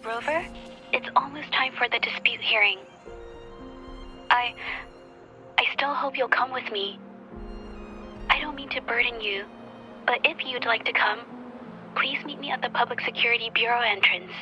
Rover, it's almost time for the dispute hearing. I still hope you'll come with me. I don't mean to burden you, but if you'd like to come, please meet me at the Public Security Bureau entrance.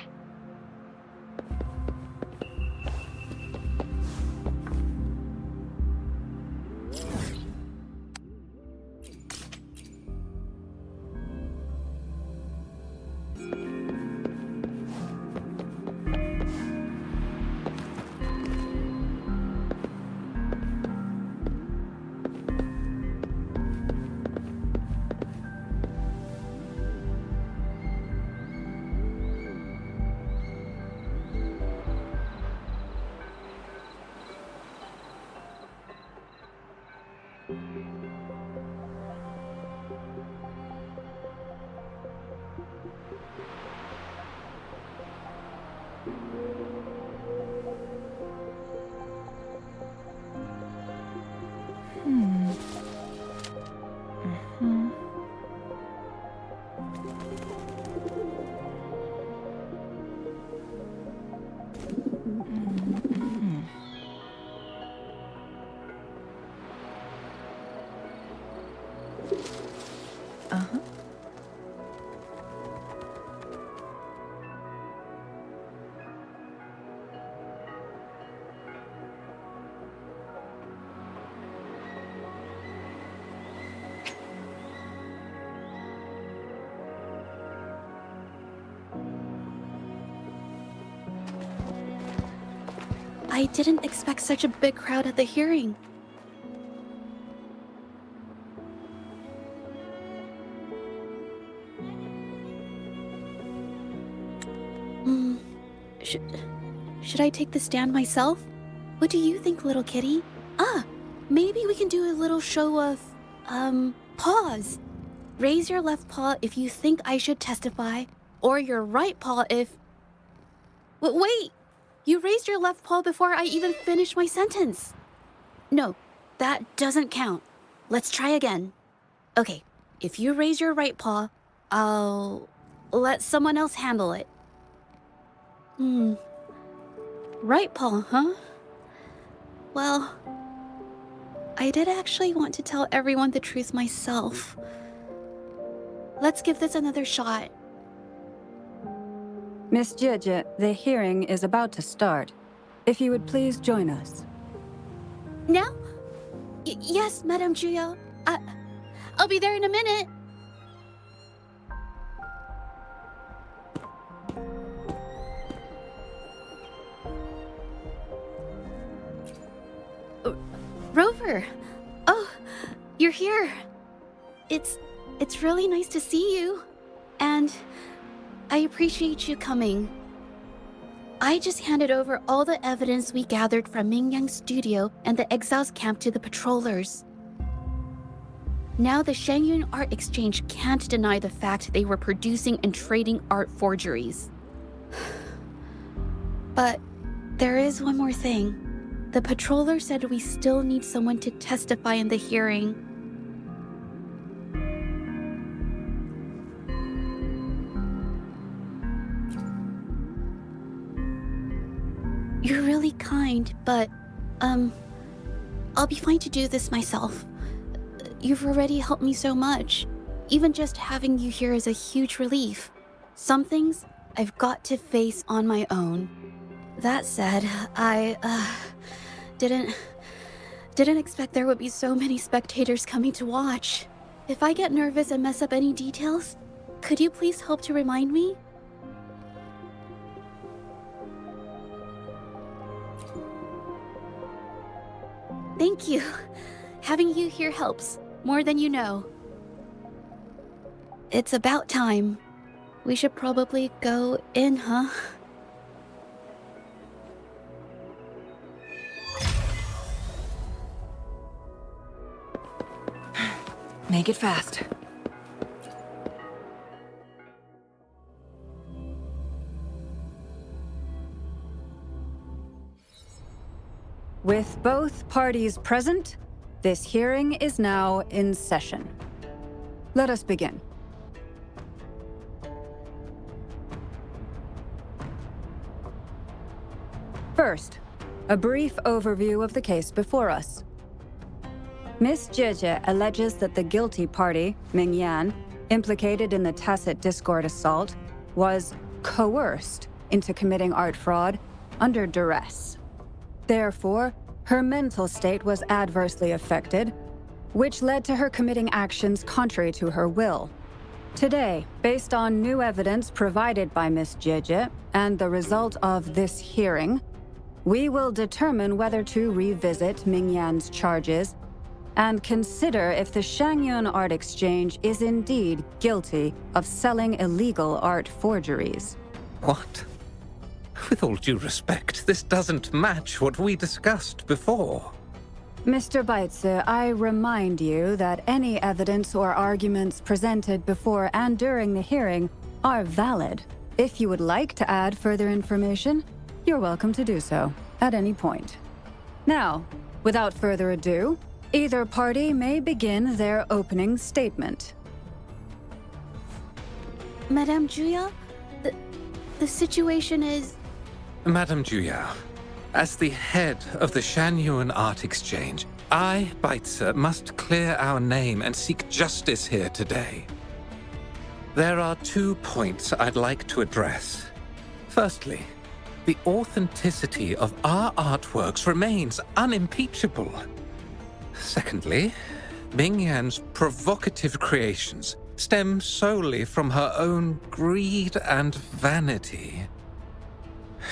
I didn't expect such a big crowd at the hearing. Should I take the stand myself? What do you think, little kitty? Maybe we can do a little show of, paws. Raise your left paw if you think I should testify, or your right paw if... Wait! You raised your left paw before I even finished my sentence. No, that doesn't count. Let's try again. Okay, if you raise your right paw, I'll let someone else handle it. Right paw, huh? Well, I did actually want to tell everyone the truth myself. Let's give this another shot. Miss Zhezhi, the hearing is about to start. If you would please join us. Now? Yes, Madame Juyo. I'll be there in a minute. Rover! Oh, you're here. It's really nice to see you. And I appreciate you coming. I just handed over all the evidence we gathered from Mingyang's studio and the exiles camp to the patrollers. Now the Shangyun Art Exchange can't deny the fact they were producing and trading art forgeries. But there is one more thing. The patroller said we still need someone to testify in the hearing. You're really kind, but, I'll be fine to do this myself. You've already helped me so much. Even just having you here is a huge relief. Some things I've got to face on my own. That said, I, didn't expect there would be so many spectators coming to watch. If I get nervous and mess up any details, could you please help to remind me? Thank you. Having you here helps, more than you know. It's about time. We should probably go in, huh? Make it fast. With both parties present, this hearing is now in session. Let us begin. First, a brief overview of the case before us. Miss Zhezhi alleges that the guilty party, Ming Yan, implicated in the tacit discord assault, was coerced into committing art fraud under duress. Therefore, her mental state was adversely affected, which led to her committing actions contrary to her will. Today, based on new evidence provided by Miss Zhezhi and the result of this hearing, we will determine whether to revisit Ming Yan's charges and consider if the Shangyun Art Exchange is indeed guilty of selling illegal art forgeries. What? With all due respect, this doesn't match what we discussed before. Mr. Baitze, I remind you that any evidence or arguments presented before and during the hearing are valid. If you would like to add further information, you're welcome to do so at any point. Now, without further ado, either party may begin their opening statement. Madame Juya, the situation is... Madame Juya, as the head of the Shanyuan Art Exchange, I, Baitze, must clear our name and seek justice here today. There are 2 points I'd like to address. Firstly, the authenticity of our artworks remains unimpeachable. Secondly, Ming Yan's provocative creations stem solely from her own greed and vanity.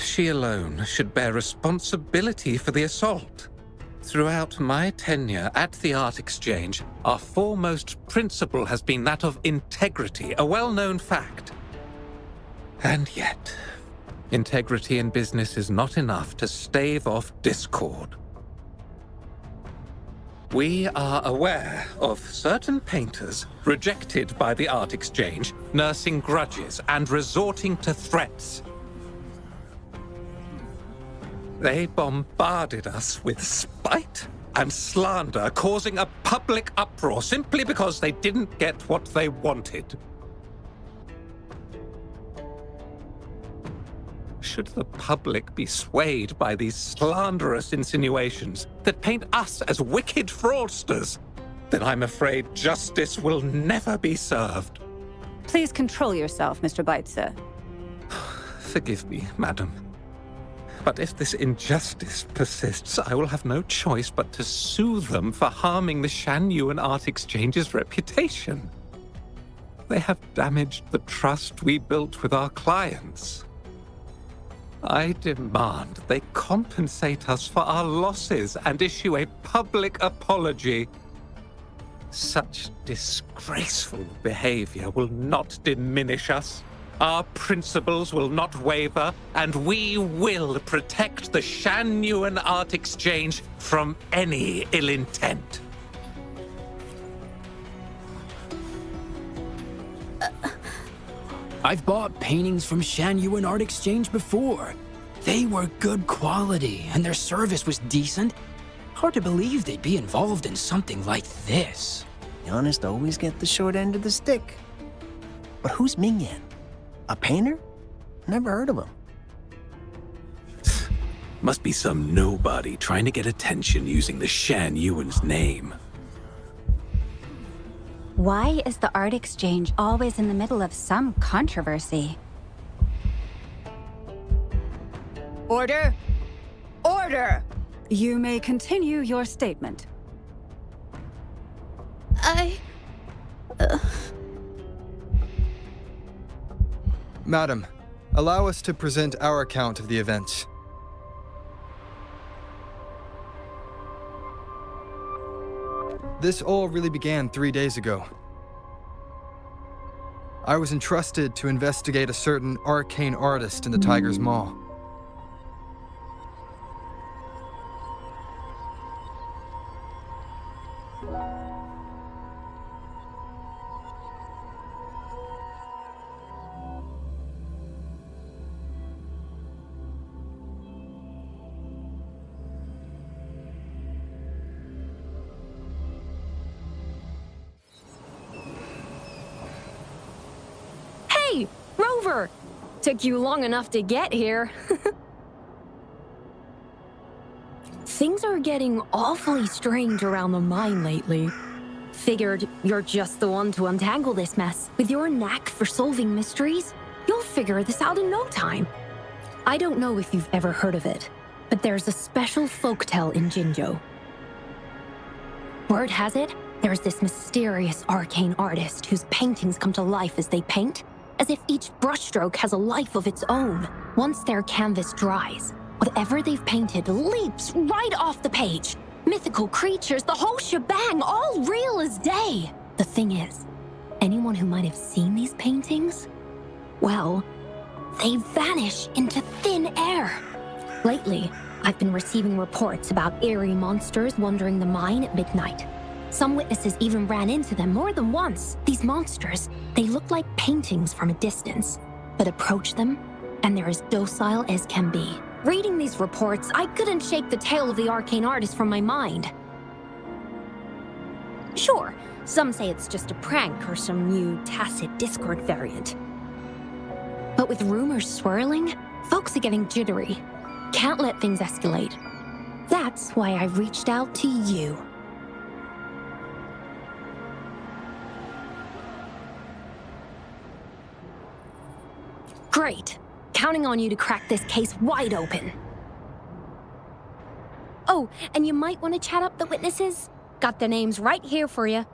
She alone should bear responsibility for the assault. Throughout my tenure at the Art Exchange, our foremost principle has been that of integrity, a well-known fact. And yet, integrity in business is not enough to stave off discord. We are aware of certain painters rejected by the Art Exchange, nursing grudges and resorting to threats. They bombarded us with spite and slander, causing a public uproar simply because they didn't get what they wanted. Should the public be swayed by these slanderous insinuations that paint us as wicked fraudsters, then I'm afraid justice will never be served. Please control yourself, Mr. Baitze. Forgive me, madam. But if this injustice persists, I will have no choice but to sue them for harming the Shanyuan Art Exchange's reputation. They have damaged the trust we built with our clients. I demand they compensate us for our losses and issue a public apology. Such disgraceful behavior will not diminish us. Our principles will not waver, and we will protect the Shanyuan Art Exchange from any ill intent. I've bought paintings from Shanyuan Art Exchange before. They were good quality, and their service was decent. Hard to believe they'd be involved in something like this. The honest always get the short end of the stick. But who's Ming Yan? A painter? Never heard of him. Must be some nobody trying to get attention using the Shanyuan's name. Why is the Art Exchange always in the middle of some controversy? Order! Order! You may continue your statement. Madam, allow us to present our account of the events. This all really began 3 days ago. I was entrusted to investigate a certain arcane artist in the Tiger's Maw. Hey, Rover! Took you long enough to get here. Things are getting awfully strange around the mine lately. Figured you're just the one to untangle this mess. With your knack for solving mysteries, you'll figure this out in no time. I don't know if you've ever heard of it, but there's a special folktale in Jinzhou. Word has it, there's this mysterious arcane artist whose paintings come to life as they paint, as if each brushstroke has a life of its own. Once their canvas dries, whatever they've painted leaps right off the page. Mythical creatures, the whole shebang, all real as day. The thing is, anyone who might have seen these paintings, well, they vanish into thin air. Lately, I've been receiving reports about eerie monsters wandering the mine at midnight. Some witnesses even ran into them more than once. These monsters, they look like paintings from a distance, but approach them, and they're as docile as can be. Reading these reports, I couldn't shake the tale of the arcane artist from my mind. Sure, some say it's just a prank or some new tacit Discord variant. But with rumors swirling, folks are getting jittery. Can't let things escalate. That's why I reached out to you. Great. Counting on you to crack this case wide open. Oh, and you might want to chat up the witnesses. Got their names right here for you.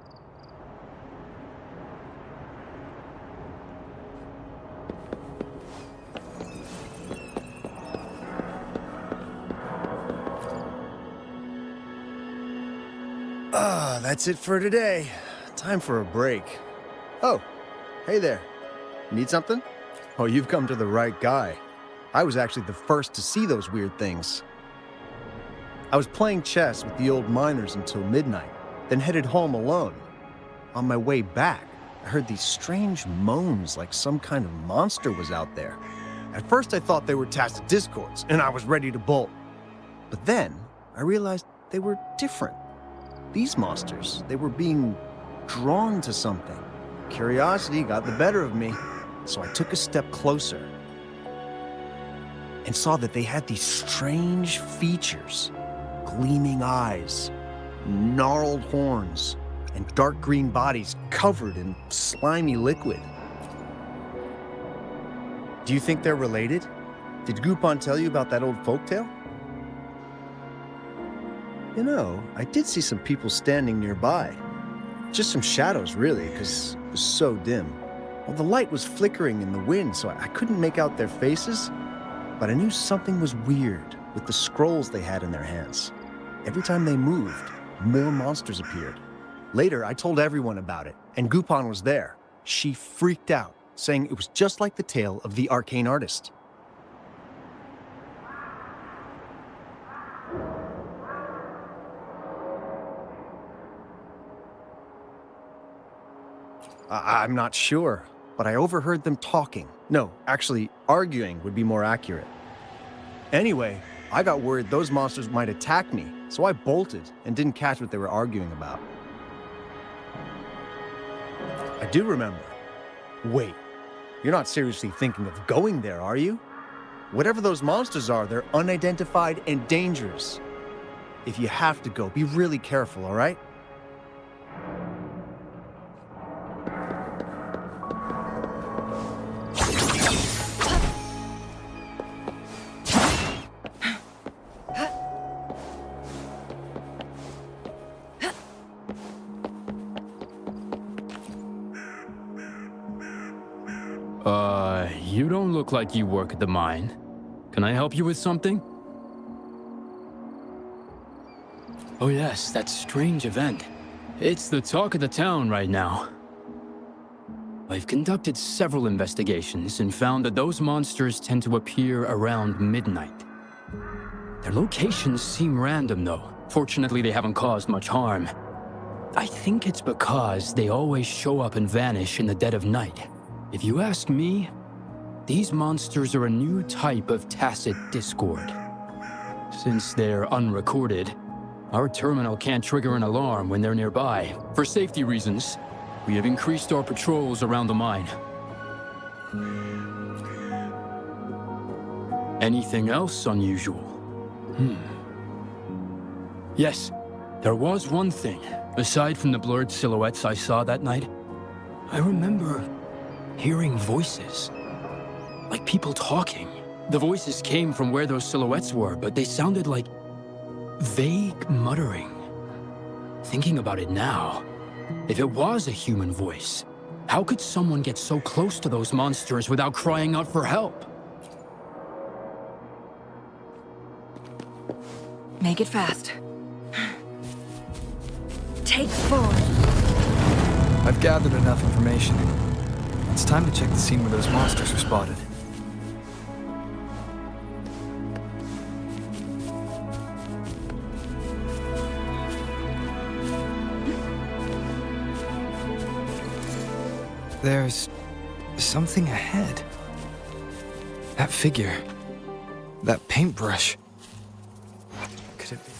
That's it for today. Time for a break. Oh, hey there. Need something? Oh, you've come to the right guy. I was actually the first to see those weird things. I was playing chess with the old miners until midnight, then headed home alone. On my way back, I heard these strange moans like some kind of monster was out there. At first I thought they were tacit discords, and I was ready to bolt. But then, I realized they were different. These monsters, they were being drawn to something. Curiosity got the better of me, so I took a step closer and saw that they had these strange features. Gleaming eyes, gnarled horns, and dark green bodies covered in slimy liquid. Do you think they're related? Did Gupon tell you about that old folktale? You know, I did see some people standing nearby. Just some shadows, really, because it was so dim. Well, the light was flickering in the wind, so I couldn't make out their faces, but I knew something was weird with the scrolls they had in their hands. Every time they moved, more monsters appeared. Later, I told everyone about it, and Gupon was there. She freaked out, saying it was just like the tale of the arcane artist. I'm not sure, but I overheard them talking. No, actually, arguing would be more accurate. Anyway, I got worried those monsters might attack me, so I bolted and didn't catch what they were arguing about. I do remember. Wait, you're not seriously thinking of going there, are you? Whatever those monsters are, they're unidentified and dangerous. If you have to go, be really careful, all right? You don't look like you work at the mine. Can I help you with something? Oh yes, that strange event. It's the talk of the town right now. I've conducted several investigations and found that those monsters tend to appear around midnight. Their locations seem random though. Fortunately, they haven't caused much harm. I think it's because they always show up and vanish in the dead of night. If you ask me, these monsters are a new type of tacit discord. Since they're unrecorded, our terminal can't trigger an alarm when they're nearby. For safety reasons, we have increased our patrols around the mine. Anything else unusual? Yes, there was one thing. Aside from the blurred silhouettes I saw that night, I remember hearing voices. Like people talking. The voices came from where those silhouettes were, but they sounded like vague muttering. Thinking about it now, if it was a human voice, how could someone get so close to those monsters without crying out for help? Make it fast. Take 4. I've gathered enough information. It's time to check the scene where those monsters were spotted. There's something ahead. That figure. That paintbrush. Could it be?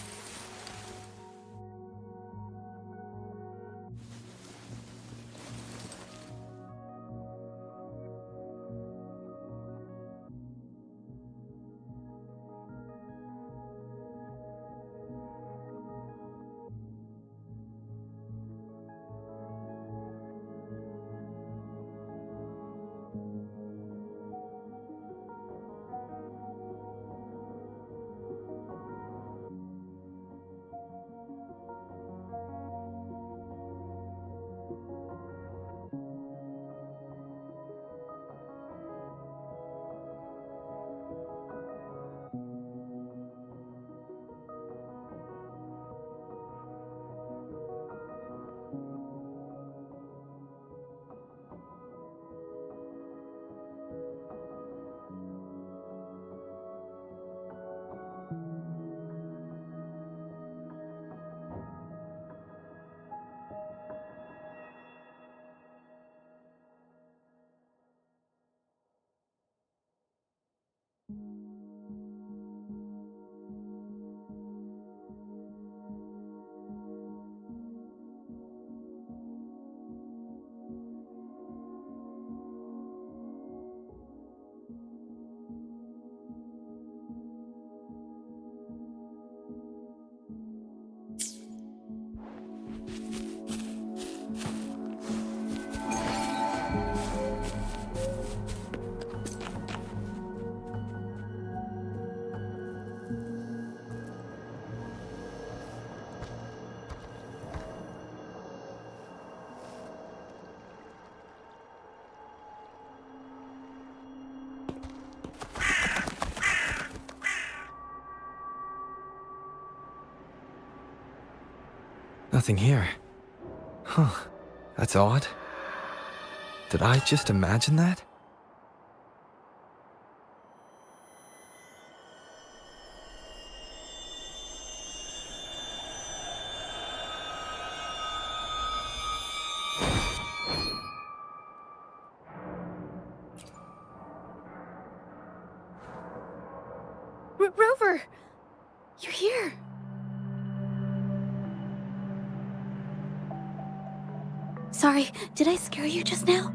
Nothing here. Huh. That's odd. Did I just imagine that? Rover! You're here! Sorry, did I scare you just now?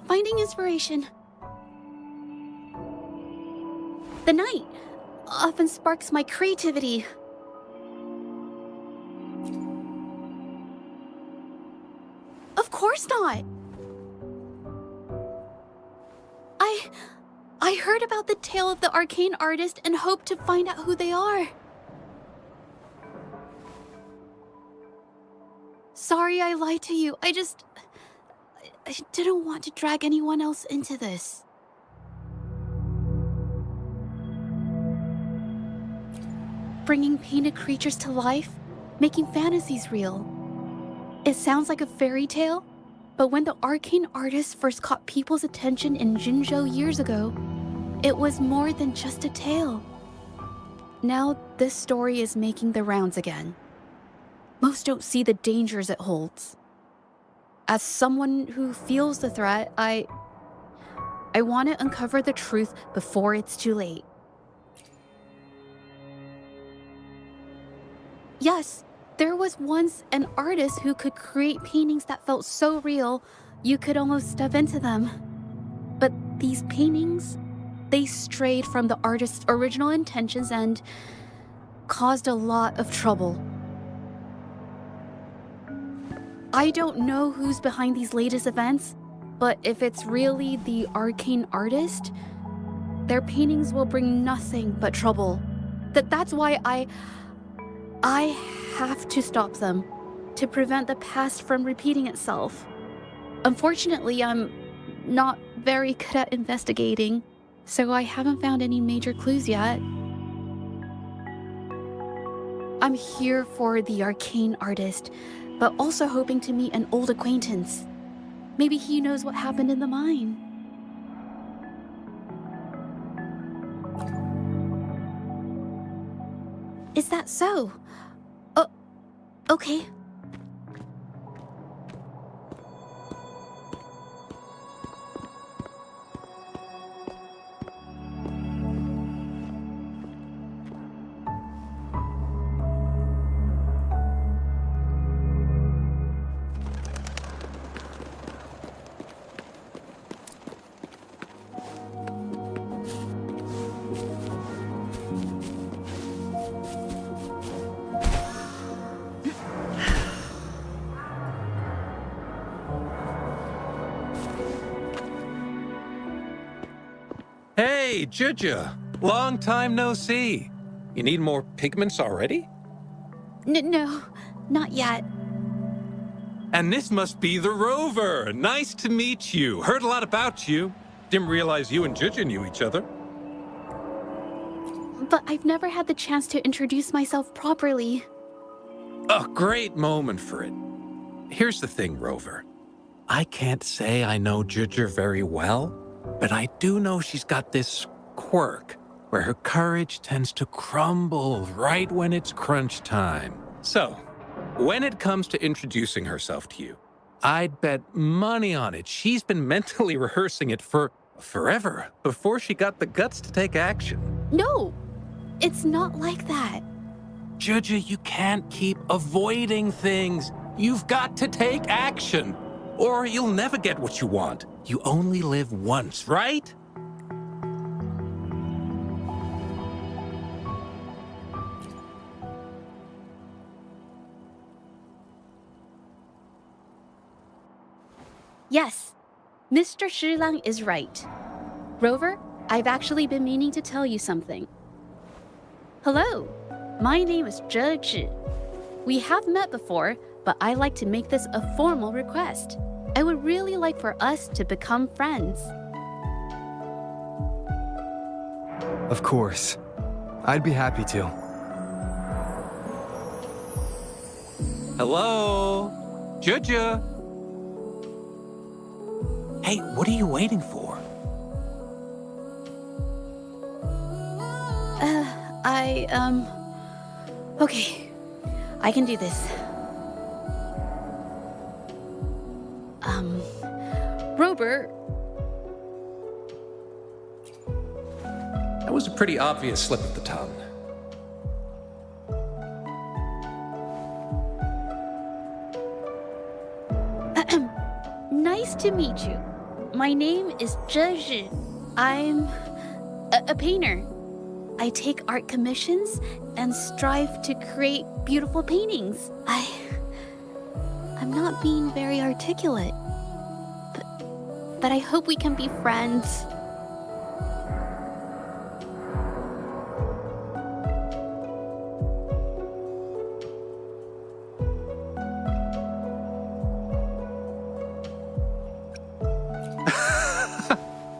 Finding inspiration. The night often sparks my creativity. Of course not! I heard about the tale of the arcane artist and hoped to find out who they are. Sorry I lied to you. I didn't want to drag anyone else into this. Bringing painted creatures to life, making fantasies real. It sounds like a fairy tale, but when the arcane artist first caught people's attention in Jinzhou years ago, it was more than just a tale. Now this story is making the rounds again. Most don't see the dangers it holds. As someone who feels the threat, I want to uncover the truth before it's too late. Yes, There was once an artist who could create paintings that felt so real, you could almost step into them. But these paintings, they strayed from the artist's original intentions and caused a lot of trouble. I don't know who's behind these latest events, but if it's really the arcane artist, their paintings will bring nothing but trouble. That's why I have to stop them, to prevent the past from repeating itself. Unfortunately, I'm not very good at investigating, so I haven't found any major clues yet. I'm here for the arcane artist, but also hoping to meet an old acquaintance. Maybe he knows what happened in the mine. Is that so? Oh, okay. Hey, Zhezhi! Long time no see. You need more pigments already? No, not yet. And this must be the Rover. Nice to meet you. Heard a lot about you. Didn't realize you and Zhezhi knew each other. But I've never had the chance to introduce myself properly. A great moment for it. Here's the thing, Rover. I can't say I know Zhezhi very well, but I do know she's got this quirk where her courage tends to crumble right when it's crunch time. So, when it comes to introducing herself to you, I'd bet money on it she's been mentally rehearsing it for forever before she got the guts to take action. No, it's not like that. Zhezhi, you can't keep avoiding things. You've got to take action, or you'll never get what you want. You only live once, right? Yes, Mr. Shilang is right. Rover, I've actually been meaning to tell you something. Hello, my name is Zhezhi. We have met before, but I like to make this a formal request. I would really like for us to become friends. Of course. I'd be happy to. Hello? Zhezhi? Hey, what are you waiting for? Okay. I can do this. Robert. That was a pretty obvious slip of the tongue. Nice to meet you. My name is Zhezhi. I'm a painter. I take art commissions and strive to create beautiful paintings. I'm not being very articulate, but I hope we can be friends.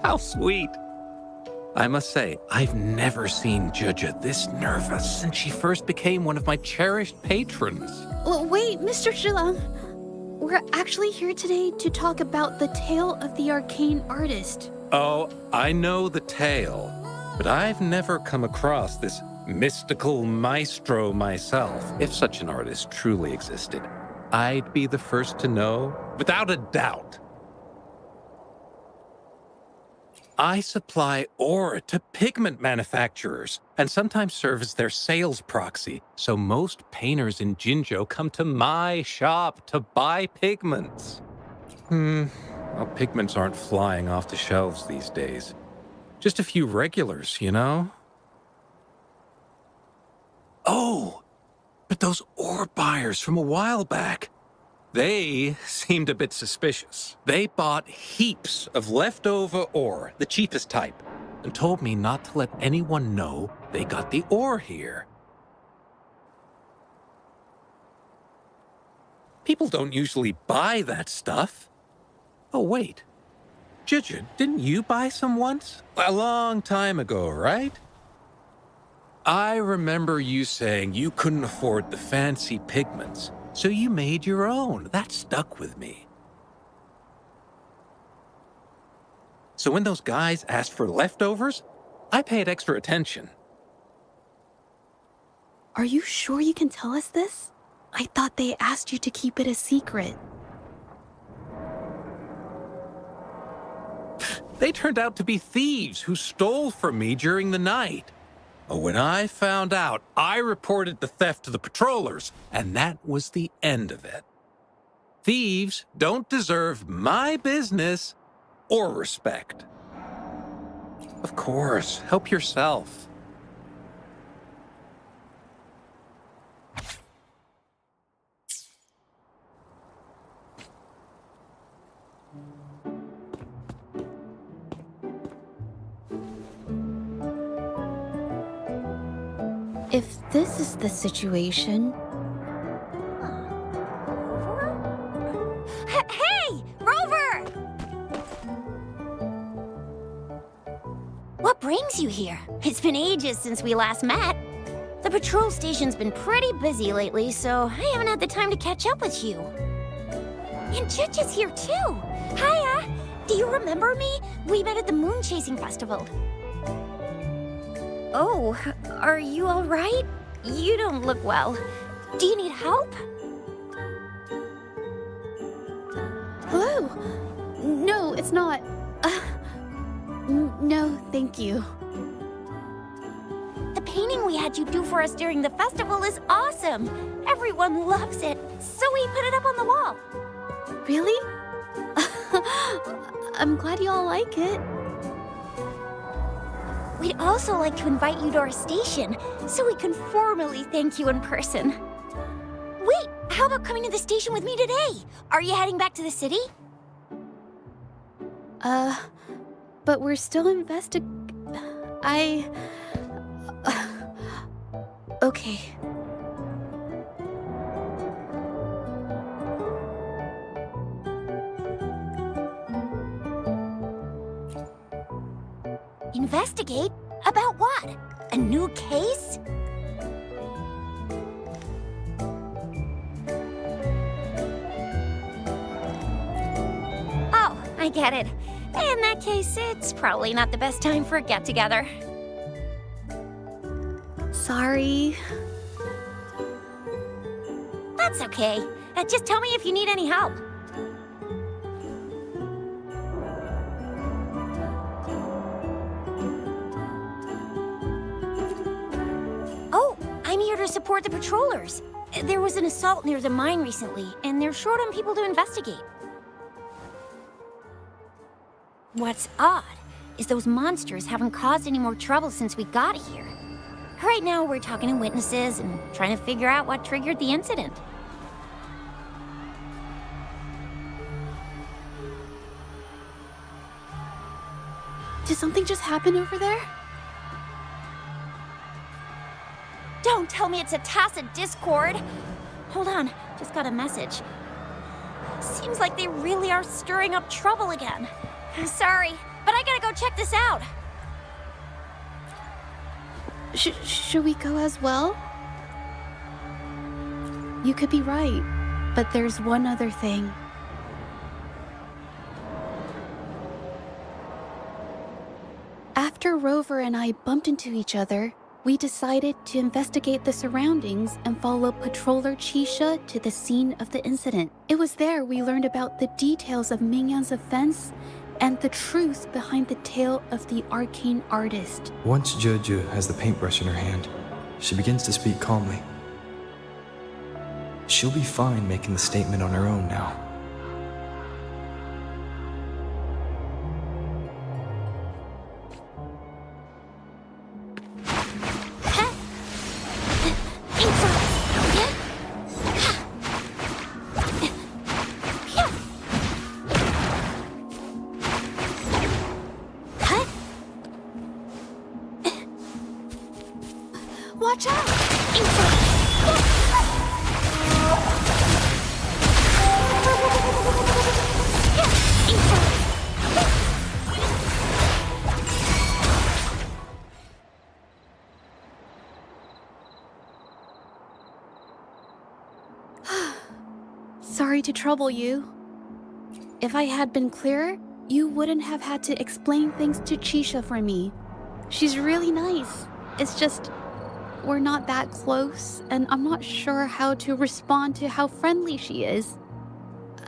How sweet. I must say, I've never seen Zhezhi this nervous since she first became one of my cherished patrons. Well, wait, Mr. Shilang. We're actually here today to talk about the tale of the arcane artist. Oh, I know the tale, but I've never come across this mystical maestro myself. If such an artist truly existed, I'd be the first to know, without a doubt. I supply ore to pigment manufacturers and sometimes serve as their sales proxy, so most painters in Jinzhou come to my shop to buy pigments. Well, pigments aren't flying off the shelves these days. Just a few regulars, you know? Oh, but those ore buyers from a while back, they seemed a bit suspicious. They bought heaps of leftover ore, the cheapest type, and told me not to let anyone know they got the ore here. People don't usually buy that stuff. Oh, wait. Zhezhi, didn't you buy some once? A long time ago, right? I remember you saying you couldn't afford the fancy pigments, so you made your own. That stuck with me. So when those guys asked for leftovers, I paid extra attention. Are you sure you can tell us this? I thought they asked you to keep it a secret. They turned out to be thieves who stole from me during the night. When I found out, I reported the theft to the patrollers, and that was the end of it. Thieves don't deserve my business or respect. Of course, help yourself. If this is the situation... Hey! Rover! What brings you here? It's been ages since we last met. The patrol station's been pretty busy lately, so I haven't had the time to catch up with you. And Zhezhi's here too! Hiya! Do you remember me? We met at the moon chasing festival. Oh, are you all right? You don't look well. Do you need help? Hello? No, it's not. No, thank you. The painting we had you do for us during the festival is awesome. Everyone loves it, so we put it up on the wall. Really? I'm glad you all like it. We'd also like to invite you to our station, so we can formally thank you in person. Wait, how about coming to the station with me today? Are you heading back to the city? But we're still okay. Investigate? About what? A new case? Oh, I get it. In that case, it's probably not the best time for a get-together. Sorry. That's okay. Just tell me if you need any help. Oh, I'm here to support the patrollers. There was an assault near the mine recently, and they're short on people to investigate. What's odd is those monsters haven't caused any more trouble since we got here. Right now, we're talking to witnesses and trying to figure out what triggered the incident. Did something just happen over there? Don't tell me it's a tacit discord. Hold on, just got a message. Seems like they really are stirring up trouble again. Sorry, but I gotta go check this out. Should we go as well? You could be right, but there's one other thing. After Rover and I bumped into each other, we decided to investigate the surroundings and follow Patroller Chisha to the scene of the incident. It was there we learned about the details of Mingyan's offense and the truth behind the tale of the arcane artist. Once Zhezhi has the paintbrush in her hand, she begins to speak calmly. She'll be fine making the statement on her own now. Watch out! Sorry to trouble you. If I had been clearer, you wouldn't have had to explain things to Chisha for me. She's really nice. It's just, we're not that close, and I'm not sure how to respond to how friendly she is.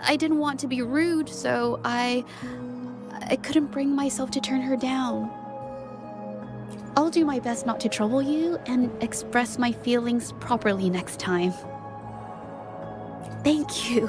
I didn't want to be rude, so I couldn't bring myself to turn her down. I'll do my best not to trouble you and express my feelings properly next time. Thank you.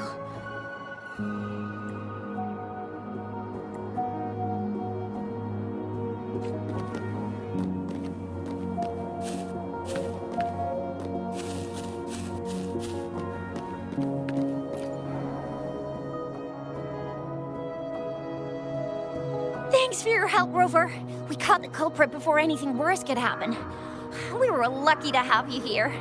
Thanks for your help, Rover. We caught the culprit before anything worse could happen. We were lucky to have you here.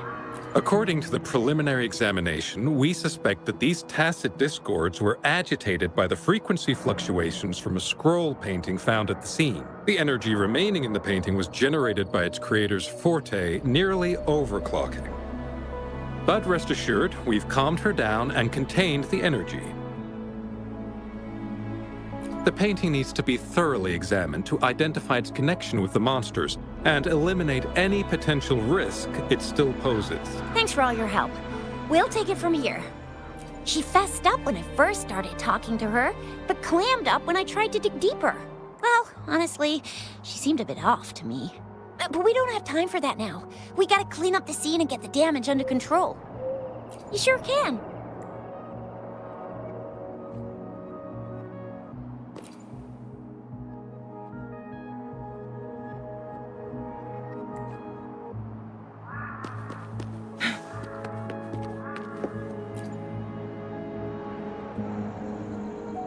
According to the preliminary examination, we suspect that these tacit discords were agitated by the frequency fluctuations from a scroll painting found at the scene. The energy remaining in the painting was generated by its creator's forte, nearly overclocking. But rest assured, we've calmed her down and contained the energy. The painting needs to be thoroughly examined to identify its connection with the monsters and eliminate any potential risk it still poses. Thanks for all your help. We'll take it from here. She fessed up when I first started talking to her, but clammed up when I tried to dig deeper. Well, honestly, she seemed a bit off to me. But we don't have time for that now. We gotta clean up the scene and get the damage under control. You sure can.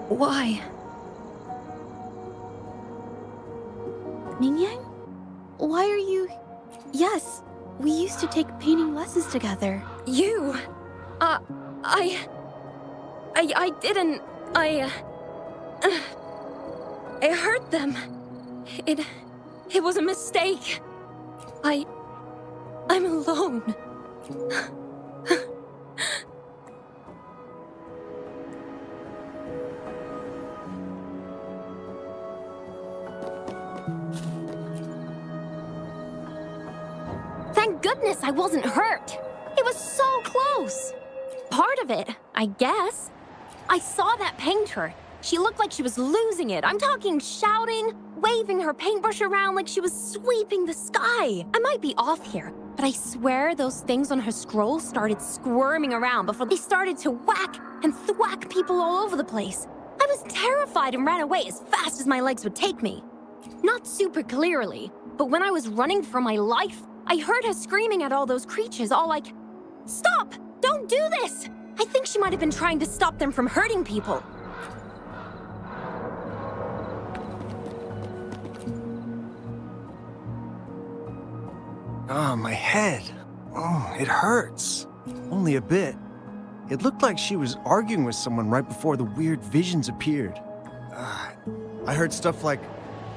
Why? Mingyang? Why are you... Yes, we used to take painting lessons together. You? I didn't... I hurt them. It was a mistake. I'm alone. Thank goodness I wasn't hurt. It was so close. Part of it, I guess. I saw that painter. She looked like she was losing it. I'm talking shouting, waving her paintbrush around like she was sweeping the sky. I might be off here, but I swear those things on her scroll started squirming around before they started to whack and thwack people all over the place. I was terrified and ran away as fast as my legs would take me. Not super clearly, but when I was running for my life, I heard her screaming at all those creatures, all like, "Stop! Don't do this!" I think she might have been trying to stop them from hurting people. Ah, my head. Oh, it hurts. Only a bit. It looked like she was arguing with someone right before the weird visions appeared. I heard stuff like,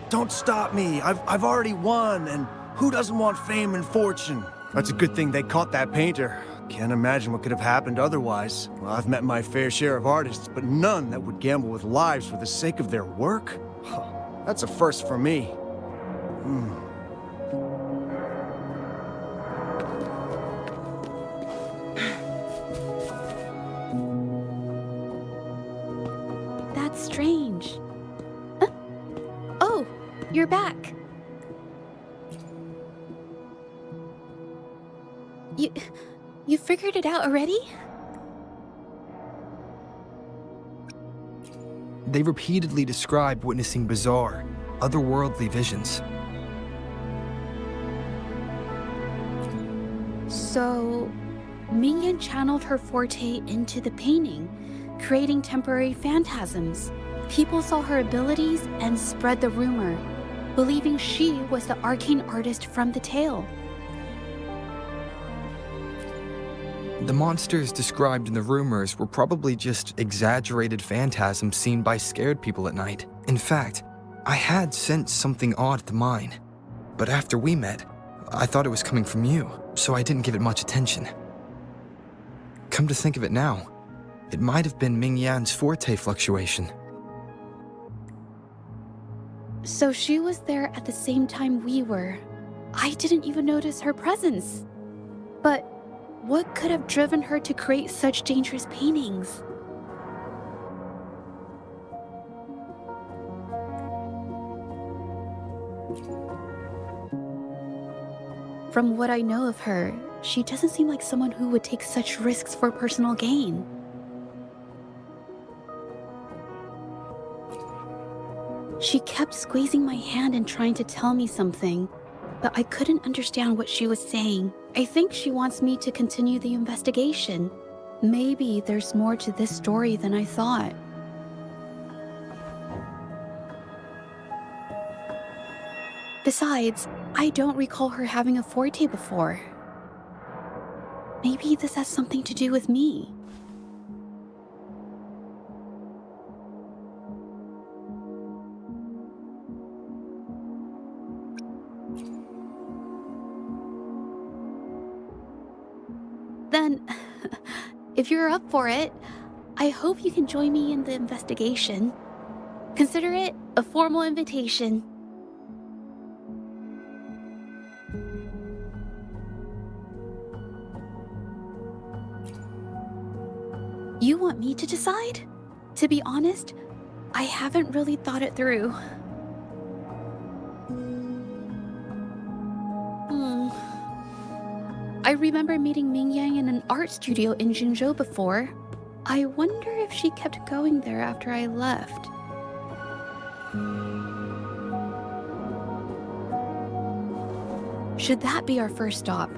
"Don't stop me, I've already won," and "Who doesn't want fame and fortune?" That's a good thing they caught that painter. Can't imagine what could have happened otherwise. Well, I've met my fair share of artists, but none that would gamble with lives for the sake of their work. That's a first for me. That's strange. you're back. You figured it out already? They repeatedly describe witnessing bizarre, otherworldly visions. So, Mingyan channeled her forte into the painting, creating temporary phantasms. People saw her abilities and spread the rumor, believing she was the arcane artist from the tale. The monsters described in the rumors were probably just exaggerated phantasms seen by scared people at night. In fact, I had sensed something odd at the mine, but after we met, I thought it was coming from you, so I didn't give it much attention. Come to think of it now, it might have been Mingyan's forte fluctuation. So she was there at the same time we were. I didn't even notice her presence. But what could have driven her to create such dangerous paintings? From what I know of her, she doesn't seem like someone who would take such risks for personal gain. She kept squeezing my hand and trying to tell me something, but I couldn't understand what she was saying. I think she wants me to continue the investigation. Maybe there's more to this story than I thought. Besides, I don't recall her having a forte before. Maybe this has something to do with me. Then, if you're up for it, I hope you can join me in the investigation. Consider it a formal invitation. You want me to decide? To be honest, I haven't really thought it through. I remember meeting Mingyang in an art studio in Jinzhou before. I wonder if she kept going there after I left. Should that be our first stop?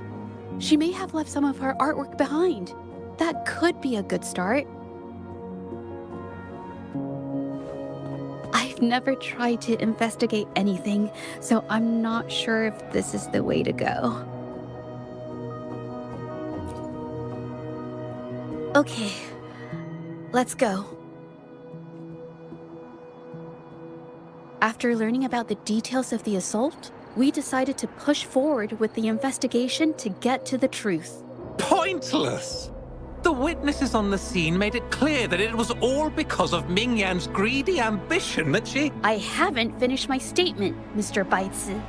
She may have left some of her artwork behind. That could be a good start. I've never tried to investigate anything, so I'm not sure if this is the way to go. Okay, let's go. After learning about the details of the assault, we decided to push forward with the investigation to get to the truth. Pointless! The witnesses on the scene made it clear that it was all because of Mingyan's greedy ambition that she... I haven't finished my statement, Mr. Baizi.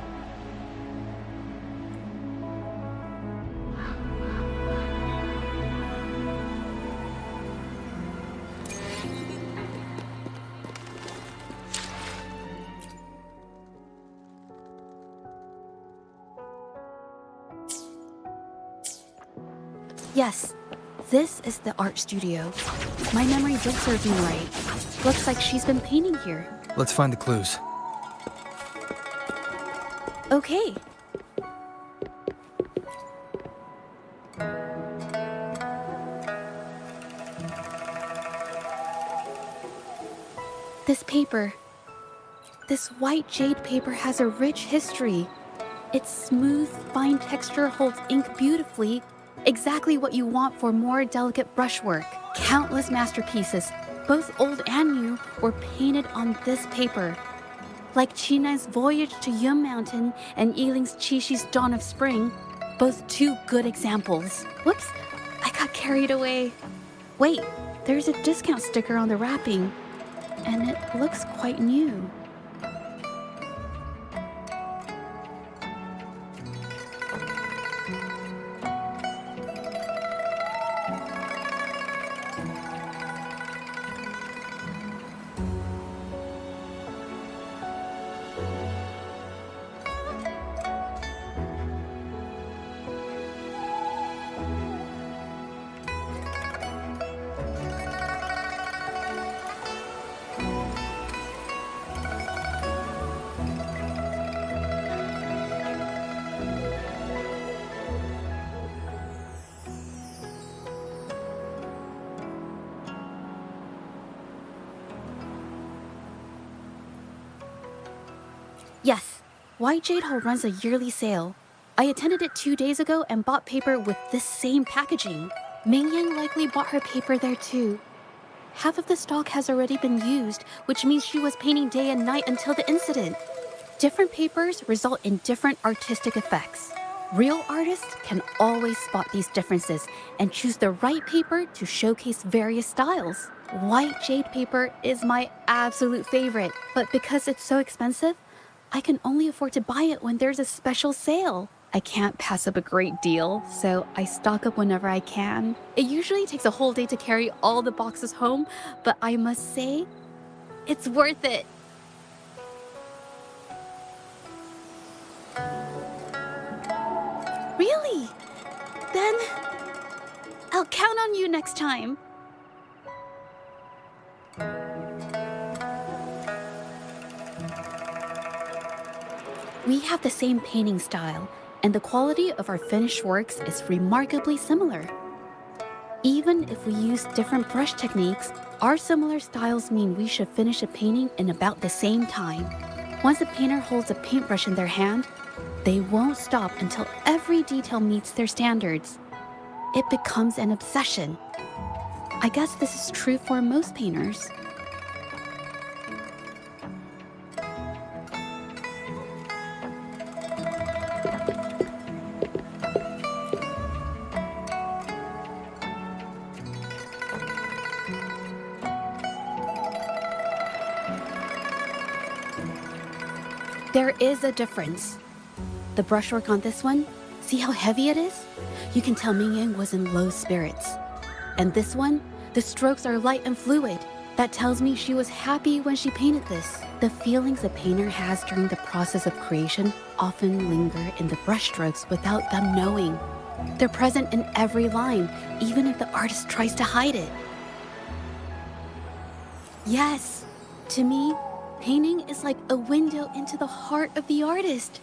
Yes, this is the art studio. My memory did serve me right. Looks like she's been painting here. Let's find the clues. Okay. This paper. This white jade paper has a rich history. Its smooth, fine texture holds ink beautifully, exactly what you want for more delicate brushwork. Countless masterpieces, both old and new, were painted on this paper. Like Qinai's Voyage to Yun Mountain and Yiling's Qixi's Dawn of Spring, both two good examples. Whoops, I got carried away. Wait, there's a discount sticker on the wrapping, and it looks quite new. Yes, White Jade Hall runs a yearly sale. I attended it 2 days ago and bought paper with this same packaging. Mingyang likely bought her paper there too. Half of the stock has already been used, which means she was painting day and night until the incident. Different papers result in different artistic effects. Real artists can always spot these differences and choose the right paper to showcase various styles. White jade paper is my absolute favorite, but because it's so expensive, I can only afford to buy it when there's a special sale. I can't pass up a great deal, so I stock up whenever I can. It usually takes a whole day to carry all the boxes home, but I must say, it's worth it. Really? Then I'll count on you next time. We have the same painting style, and the quality of our finished works is remarkably similar. Even if we use different brush techniques, our similar styles mean we should finish a painting in about the same time. Once a painter holds a paintbrush in their hand, they won't stop until every detail meets their standards. It becomes an obsession. I guess this is true for most painters. There is a difference. The brushwork on this one, see how heavy it is? You can tell Mingyang was in low spirits. And this one, the strokes are light and fluid. That tells me she was happy when she painted this. The feelings a painter has during the process of creation often linger in the brushstrokes without them knowing. They're present in every line, even if the artist tries to hide it. Yes, to me, painting is like a window into the heart of the artist.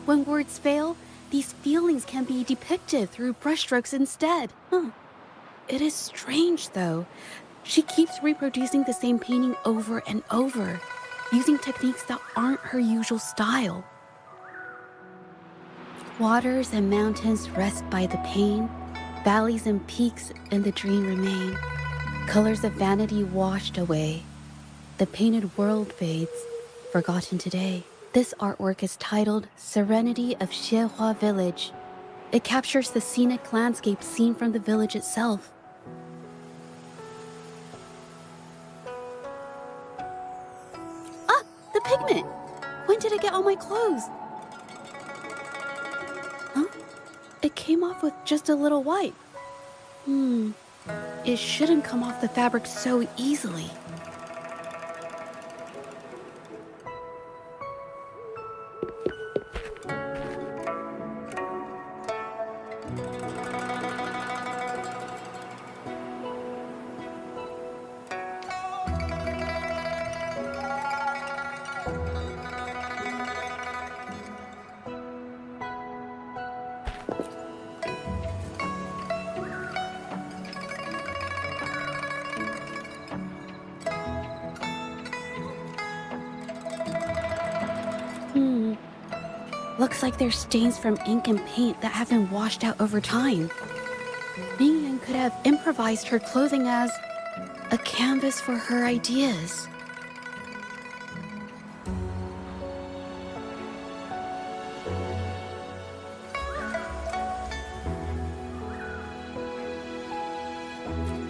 When words fail, these feelings can be depicted through brushstrokes instead. It is strange, though. She keeps reproducing the same painting over and over, using techniques that aren't her usual style. Waters and mountains rest by the pain, valleys and peaks in the dream remain. Colors of vanity washed away. The painted world fades, forgotten today. This artwork is titled Serenity of Xiehua Village. It captures the scenic landscape seen from the village itself. Ah, the pigment! When did it get on my clothes? Huh? It came off with just a little wipe. It shouldn't come off the fabric so easily. Looks like there's stains from ink and paint that haven't washed out over time. Mingyang could have improvised her clothing as a canvas for her ideas.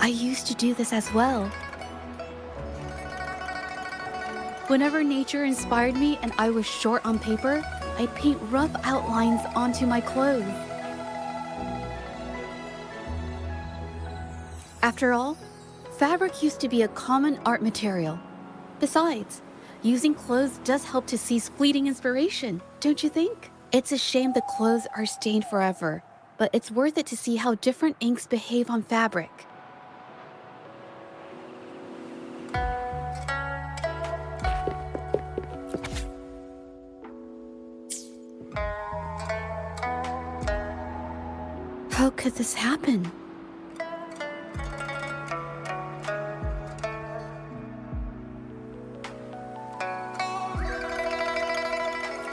I used to do this as well. Whenever nature inspired me and I was short on paper, I'd paint rough outlines onto my clothes. After all, fabric used to be a common art material. Besides, using clothes does help to seize fleeting inspiration, don't you think? It's a shame the clothes are stained forever, but it's worth it to see how different inks behave on fabric. How could this happen?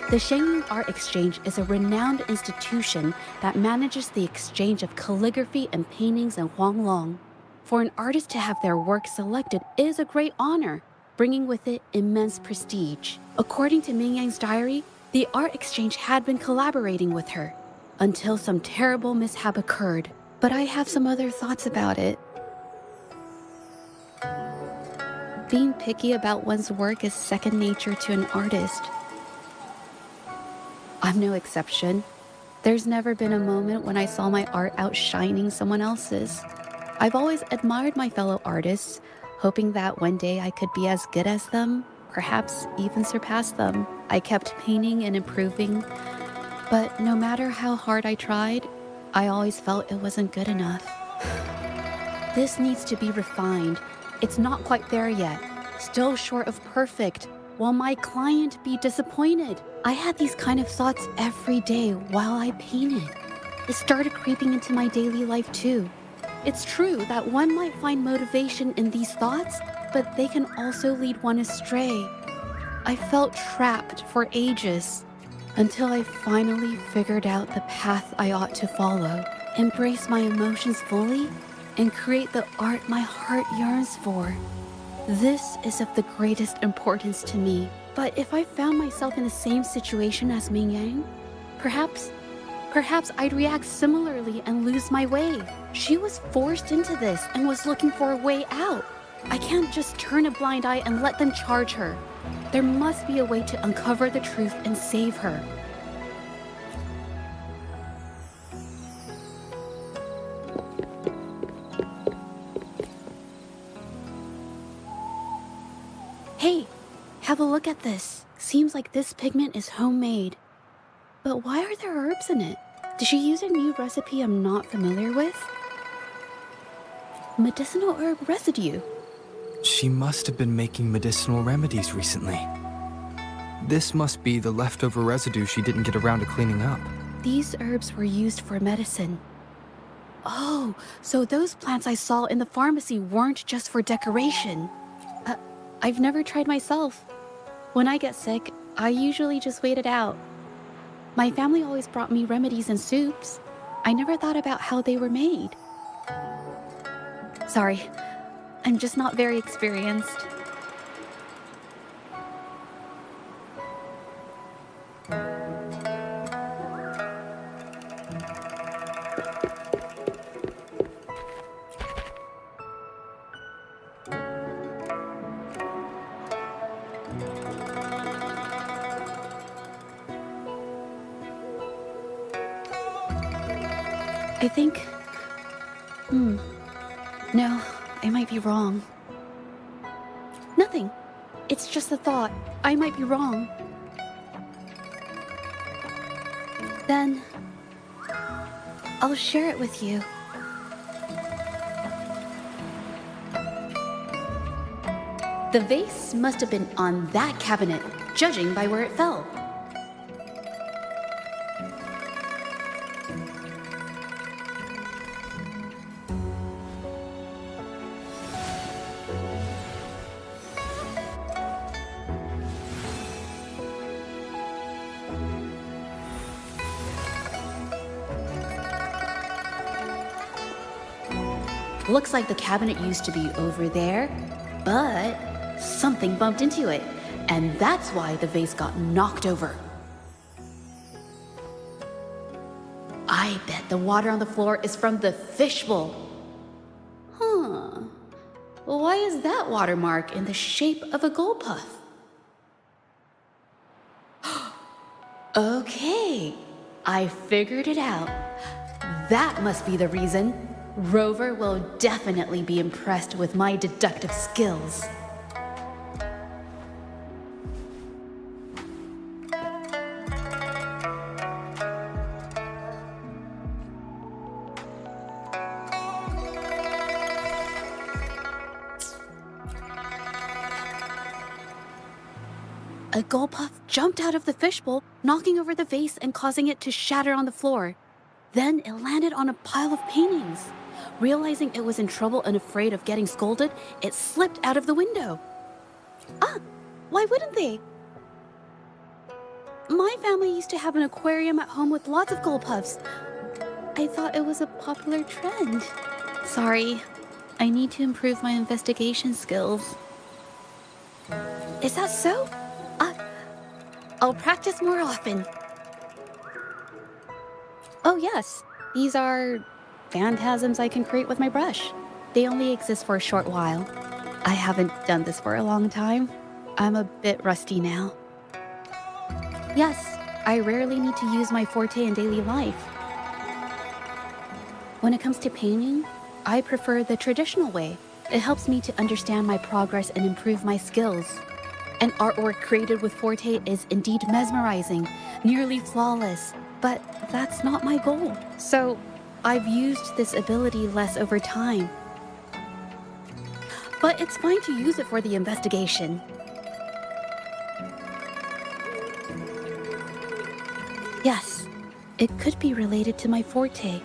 The Shengyun Art Exchange is a renowned institution that manages the exchange of calligraphy and paintings in Huanglong. For an artist to have their work selected is a great honor, bringing with it immense prestige. According to Mingyang's diary, the art exchange had been collaborating with her until some terrible mishap occurred. But I have some other thoughts about it. Being picky about one's work is second nature to an artist. I'm no exception. There's never been a moment when I saw my art outshining someone else's. I've always admired my fellow artists, hoping that one day I could be as good as them, perhaps even surpass them. I kept painting and improving, but no matter how hard I tried, I always felt it wasn't good enough. This needs to be refined. It's not quite there yet. Still short of perfect. Will my client be disappointed? I had these kind of thoughts every day while I painted. It started creeping into my daily life too. It's true that one might find motivation in these thoughts, but they can also lead one astray. I felt trapped for ages until I finally figured out the path I ought to follow, embrace my emotions fully, and create the art my heart yearns for. This is of the greatest importance to me. But if I found myself in the same situation as Mingyang, perhaps I'd react similarly and lose my way. She was forced into this and was looking for a way out. I can't just turn a blind eye and let them charge her. There must be a way to uncover the truth and save her. Hey, have a look at this. Seems like this pigment is homemade. But why are there herbs in it? Did she use a new recipe I'm not familiar with? Medicinal herb residue. She must have been making medicinal remedies recently. This must be the leftover residue she didn't get around to cleaning up. These herbs were used for medicine. Oh, so those plants I saw in the pharmacy weren't just for decoration. I've never tried myself. When I get sick, I usually just wait it out. My family always brought me remedies and soups. I never thought about how they were made. Sorry, I'm just not very experienced. I think... No, I might be wrong. Nothing. It's just a thought. I might be wrong. Then... I'll share it with you. The vase must have been on that cabinet, judging by where it fell. Looks like the cabinet used to be over there, but something bumped into it, and that's why the vase got knocked over. I bet the water on the floor is from the fishbowl. Huh. Why is that watermark in the shape of a gold puff? Okay, I figured it out. That must be the reason. Rover will definitely be impressed with my deductive skills. A gold puff jumped out of the fishbowl, knocking over the vase and causing it to shatter on the floor. Then it landed on a pile of paintings. Realizing it was in trouble and afraid of getting scolded, it slipped out of the window. Ah, why wouldn't they? My family used to have an aquarium at home with lots of gold puffs. I thought it was a popular trend. Sorry, I need to improve my investigation skills. Is that so? I'll practice more often. Oh yes, these are phantasms I can create with my brush. They only exist for a short while. I haven't done this for a long time. I'm a bit rusty now. Yes, I rarely need to use my forte in daily life. When it comes to painting, I prefer the traditional way. It helps me to understand my progress and improve my skills. An artwork created with forte is indeed mesmerizing, nearly flawless, but that's not my goal. So, I've used this ability less over time. But it's fine to use it for the investigation. Yes, it could be related to my forte.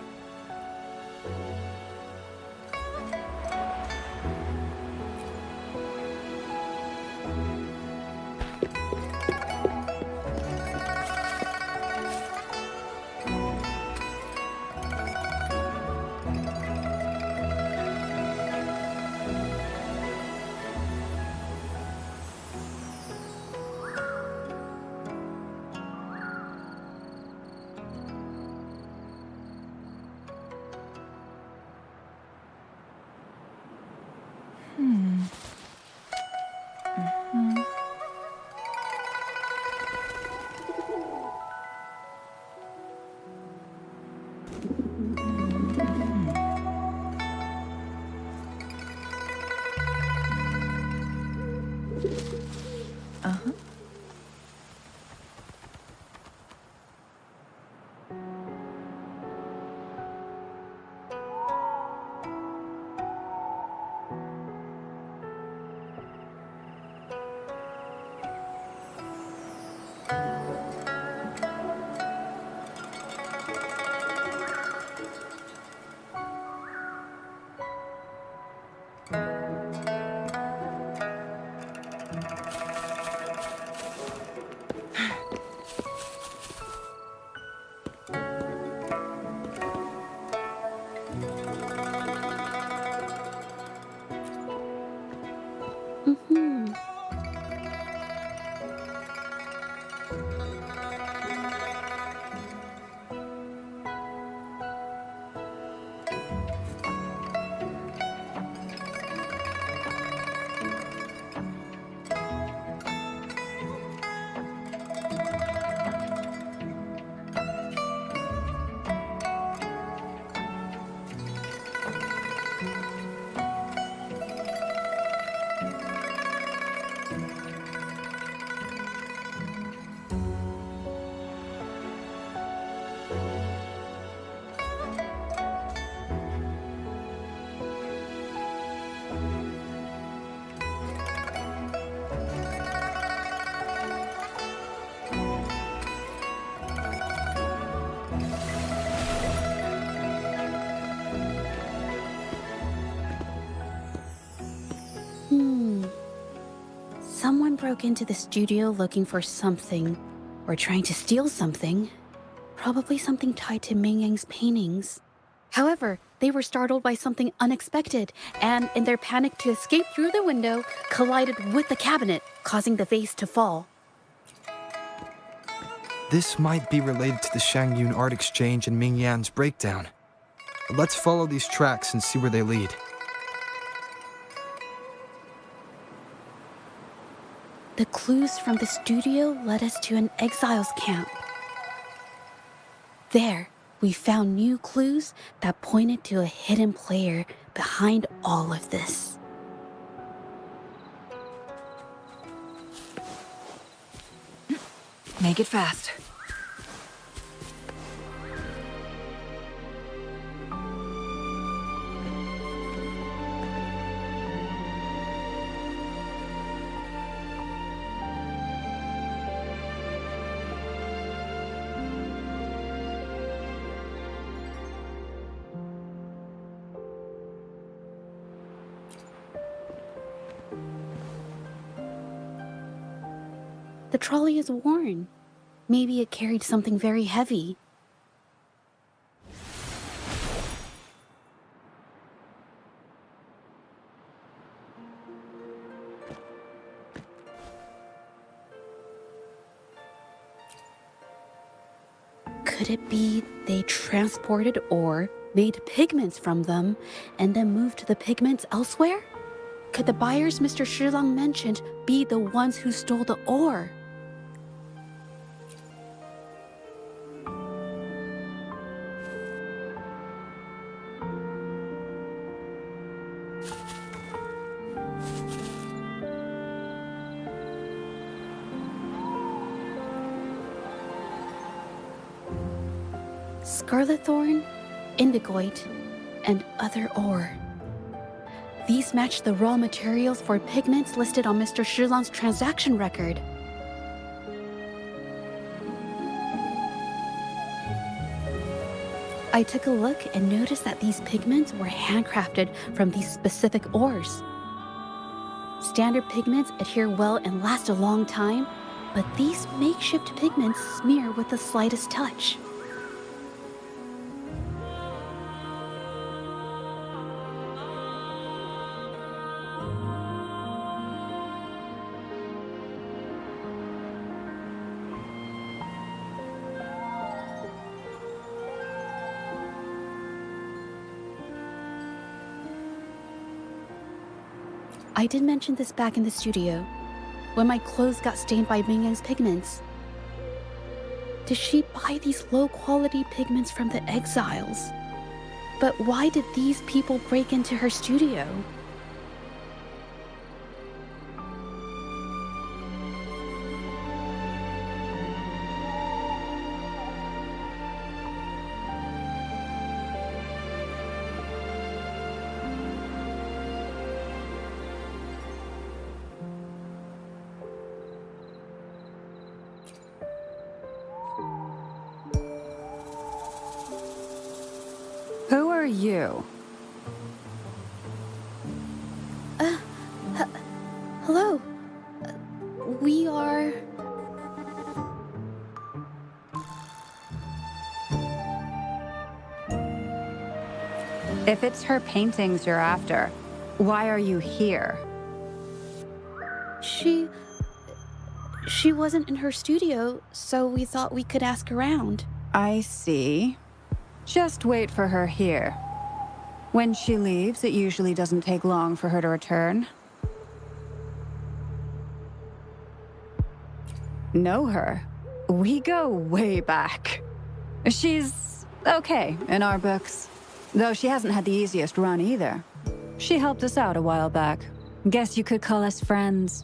Someone broke into the studio looking for something, or trying to steal something. Probably something tied to Ming Yang's paintings. However, they were startled by something unexpected, and in their panic to escape through the window, collided with the cabinet, causing the vase to fall. This might be related to the Shangyun art exchange and Ming Yan's breakdown. Let's follow these tracks and see where they lead. The clues from the studio led us to an exiles camp. There, we found new clues that pointed to a hidden player behind all of this. Make it fast. The trolley is worn. Maybe it carried something very heavy. Could it be they transported ore, made pigments from them, and then moved the pigments elsewhere? Could the buyers Mr. Shilang mentioned be the ones who stole the ore? Scarlet thorn, indigoite, and other ore. These match the raw materials for pigments listed on Mr. Shilang's transaction record. I took a look and noticed that these pigments were handcrafted from these specific ores. Standard pigments adhere well and last a long time, but these makeshift pigments smear with the slightest touch. I did mention this back in the studio, when my clothes got stained by Mingyan's pigments. Did she buy these low-quality pigments from the exiles? But why did these people break into her studio? Who are you? Hello. We are... If it's her paintings you're after, why are you here? She wasn't in her studio, so we thought we could ask around. I see. Just wait for her here. When she leaves, it usually doesn't take long for her to return. Know her? We go way back. She's okay in our books, though she hasn't had the easiest run either. She helped us out a while back. Guess you could call us friends.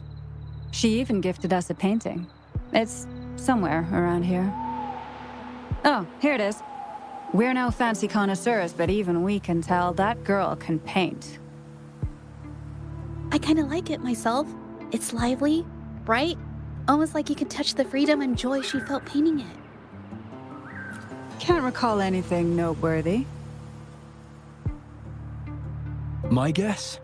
She even gifted us a painting. It's somewhere around here. Oh, here it is. We're no fancy connoisseurs, but even we can tell that girl can paint. I kind of like it myself. It's lively, bright, almost like you could touch the freedom and joy she felt painting it. Can't recall anything noteworthy. My guess?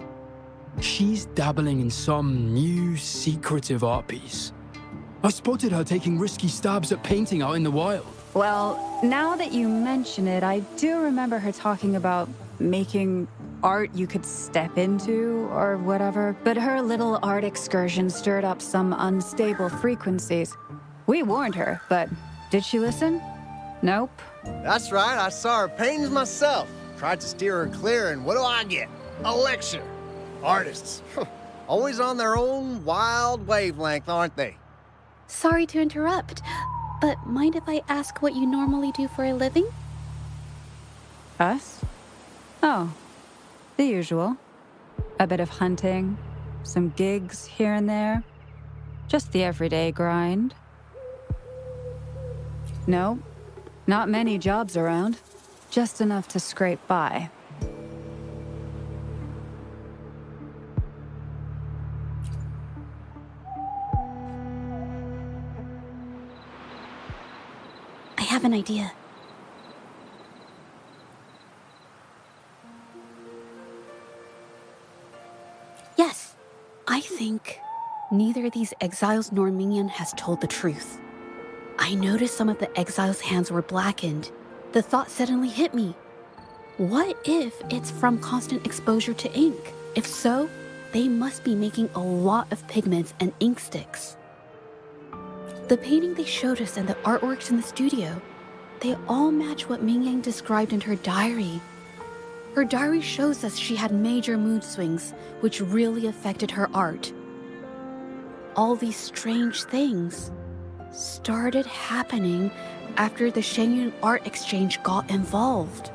She's dabbling in some new secretive art piece. I spotted her taking risky stabs at painting out in the wild. Well, now that you mention it, I do remember her talking about making art you could step into or whatever, but her little art excursion stirred up some unstable frequencies. We warned her, but did she listen? Nope. That's right, I saw her paintings myself. Tried to steer her clear, and what do I get? A lecture. Artists. Always on their own wild wavelength, aren't they? Sorry to interrupt, but mind if I ask what you normally do for a living? Us? Oh, the usual. A bit of hunting, some gigs here and there. Just the everyday grind. No, not many jobs around. Just enough to scrape by. I have an idea. Yes, I think neither these exiles nor Mingyan has told the truth. I noticed some of the exiles' hands were blackened. The thought suddenly hit me. What if it's from constant exposure to ink? If so, they must be making a lot of pigments and ink sticks. The painting they showed us and the artworks in the studio, they all match what Mingyang described in her diary. Her diary shows us she had major mood swings, which really affected her art. All these strange things started happening after the Shenyun Art Exchange got involved.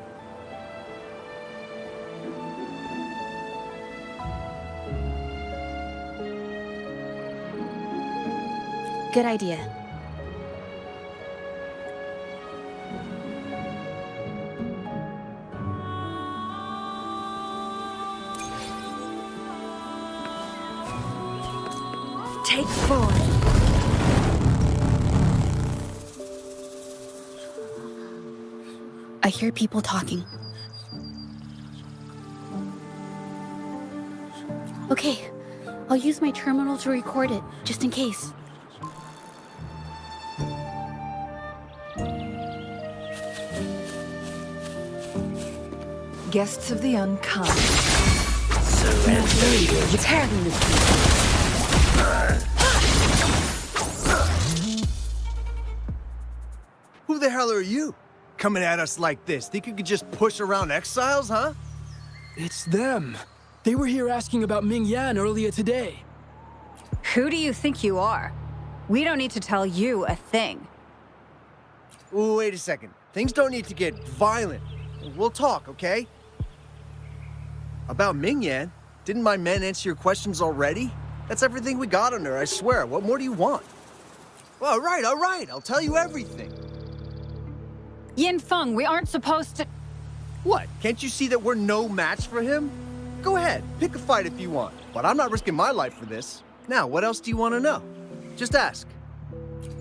Good idea. Take 4. I hear people talking. Okay, I'll use my terminal to record it, just in case. Guests of the unkind. Tearing this people. Who the hell are you? Coming at us like this? Think you could just push around exiles, huh? It's them. They were here asking about Ming Yan earlier today. Who do you think you are? We don't need to tell you a thing. Ooh, wait a second. Things don't need to get violent. We'll talk, okay? About Ming Yan? Didn't my men answer your questions already? That's everything we got on her, I swear. What more do you want? Well, all right. I'll tell you everything. Yin Feng, we aren't supposed to... What? Can't you see that we're no match for him? Go ahead, pick a fight if you want. But I'm not risking my life for this. Now, what else do you want to know? Just ask.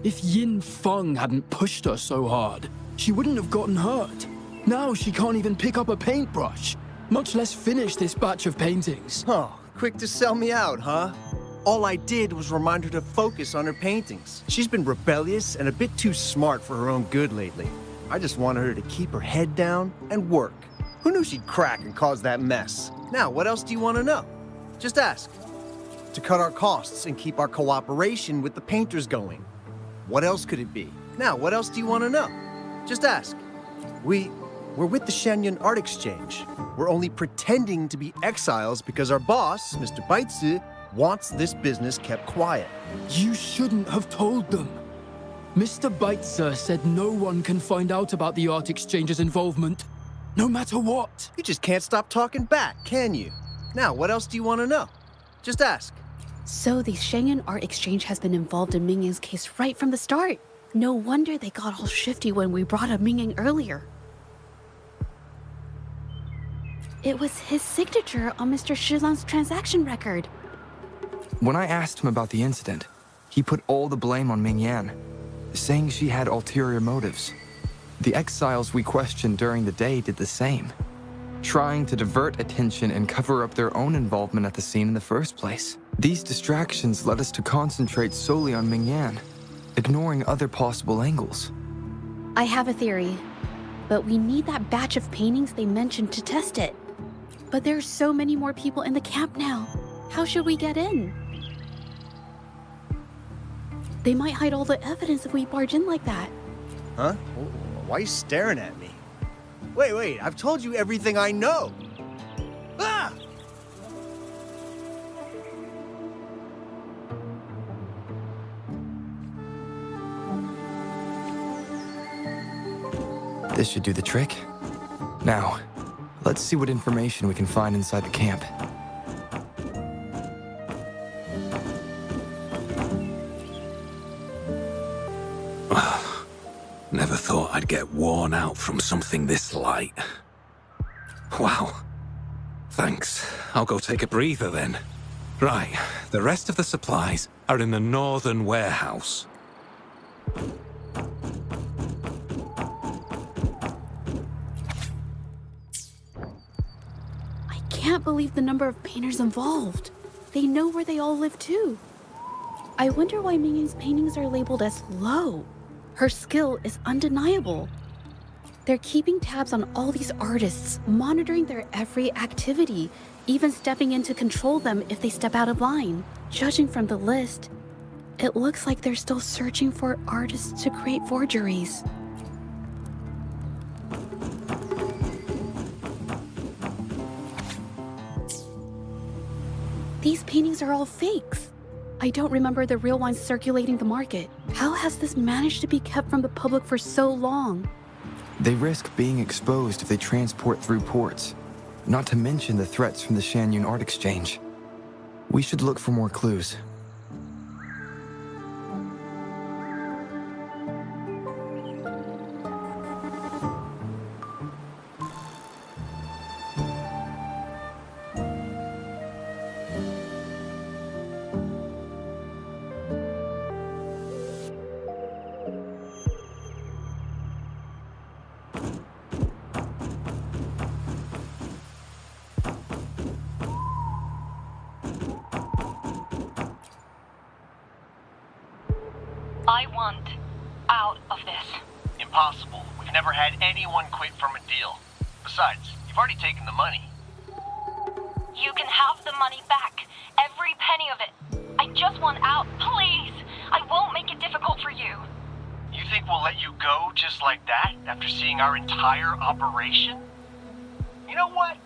If Yin Feng hadn't pushed her so hard, she wouldn't have gotten hurt. Now she can't even pick up a paintbrush, much less finish this batch of paintings. Oh, quick to sell me out, huh? All I did was remind her to focus on her paintings. She's been rebellious and a bit too smart for her own good lately. I just wanted her to keep her head down and work. Who knew she'd crack and cause that mess? Now, what else do you want to know? Just ask. To cut our costs and keep our cooperation with the painters going. What else could it be? Now, what else do you want to know? Just ask. We're with the Shenyun Art Exchange. We're only pretending to be exiles because our boss, Mr. Baitsu, wants this business kept quiet. You shouldn't have told them. Mr. Baitzer said no one can find out about the art exchange's involvement, no matter what. You just can't stop talking back, can you? Now, what else do you want to know? Just ask. So the Shenyun Art Exchange has been involved in Mingyang's case right from the start. No wonder they got all shifty when we brought up Mingyang earlier. It was his signature on Mr. Shilan's transaction record. When I asked him about the incident, he put all the blame on Ming Yan, saying she had ulterior motives. The exiles we questioned during the day did the same, trying to divert attention and cover up their own involvement at the scene in the first place. These distractions led us to concentrate solely on Ming Yan, ignoring other possible angles. I have a theory, but we need that batch of paintings they mentioned to test it. But there's so many more people in the camp now. How should we get in? They might hide all the evidence if we barge in like that. Huh? Why are you staring at me? Wait, I've told you everything I know. Ah! This should do the trick. Now, let's see what information we can find inside the camp. Never thought I'd get worn out from something this light. Wow. Thanks. I'll go take a breather then. Right, the rest of the supplies are in the northern warehouse. I can't believe the number of painters involved. They know where they all live too. I wonder why Mingyang's paintings are labeled as low. Her skill is undeniable. They're keeping tabs on all these artists, monitoring their every activity, even stepping in to control them if they step out of line. Judging from the list, it looks like they're still searching for artists to create forgeries. These paintings are all fakes. I don't remember the real ones circulating the market. How has this managed to be kept from the public for so long? They risk being exposed if they transport through ports, not to mention the threats from the Shanyun Art Exchange. We should look for more clues. I want out of this. Impossible. We've never had anyone quit from a deal. Besides, you've already taken the money. You can have the money back. Every penny of it. I just want out. Please. I won't make it difficult for you. You think we'll let you go just like that after seeing our entire operation? You know what?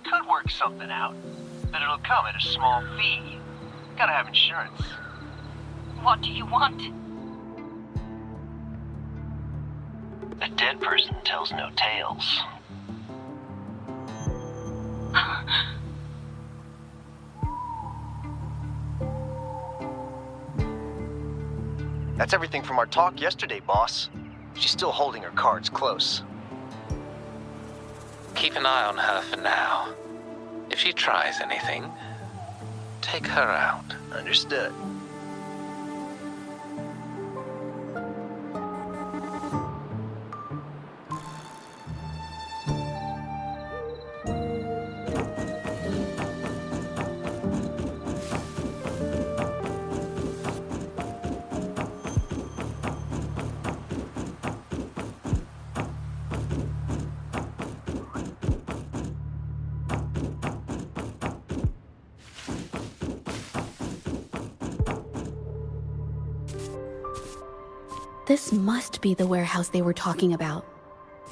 Could work something out. But it'll come at a small fee. Gotta have insurance. What do you want? A dead person tells no tales. That's everything from our talk yesterday, boss. She's still holding her cards close. Keep an eye on her for now. If she tries anything, take her out. Understood. This must be the warehouse they were talking about.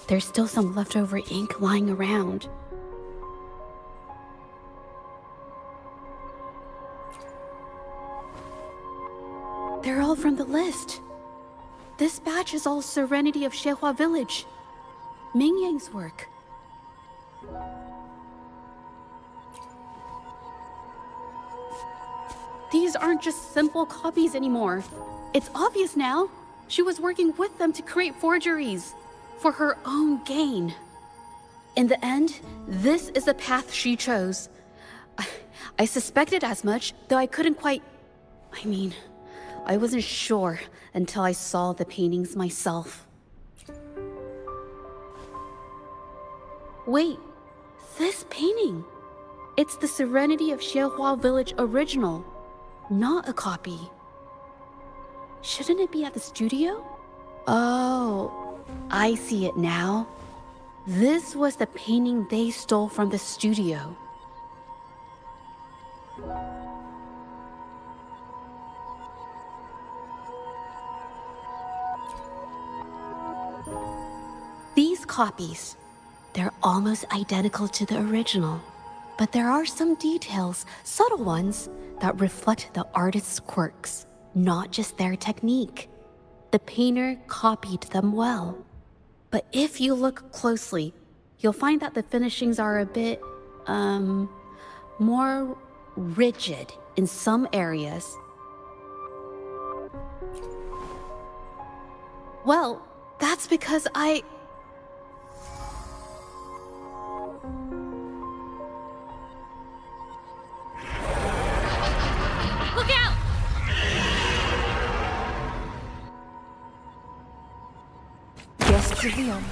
There's still some leftover ink lying around. They're all from the list. This batch is all Serenity of Xehua Village. Ming Yang's work. These aren't just simple copies anymore. It's obvious now. She was working with them to create forgeries for her own gain. In the end, this is the path she chose. I suspected as much, though I couldn't quite... I wasn't sure until I saw the paintings myself. Wait, this painting. It's the Serenity of Xehua Village original, not a copy. Shouldn't it be at the studio? Oh, I see it now. This was the painting they stole from the studio. These copies, they're almost identical to the original, but there are some details, subtle ones, that reflect the artist's quirks. Not just their technique. The painter copied them well. But if you look closely, you'll find that the finishings are a bit, more rigid in some areas. Well, that's because Look out! Guests revealed.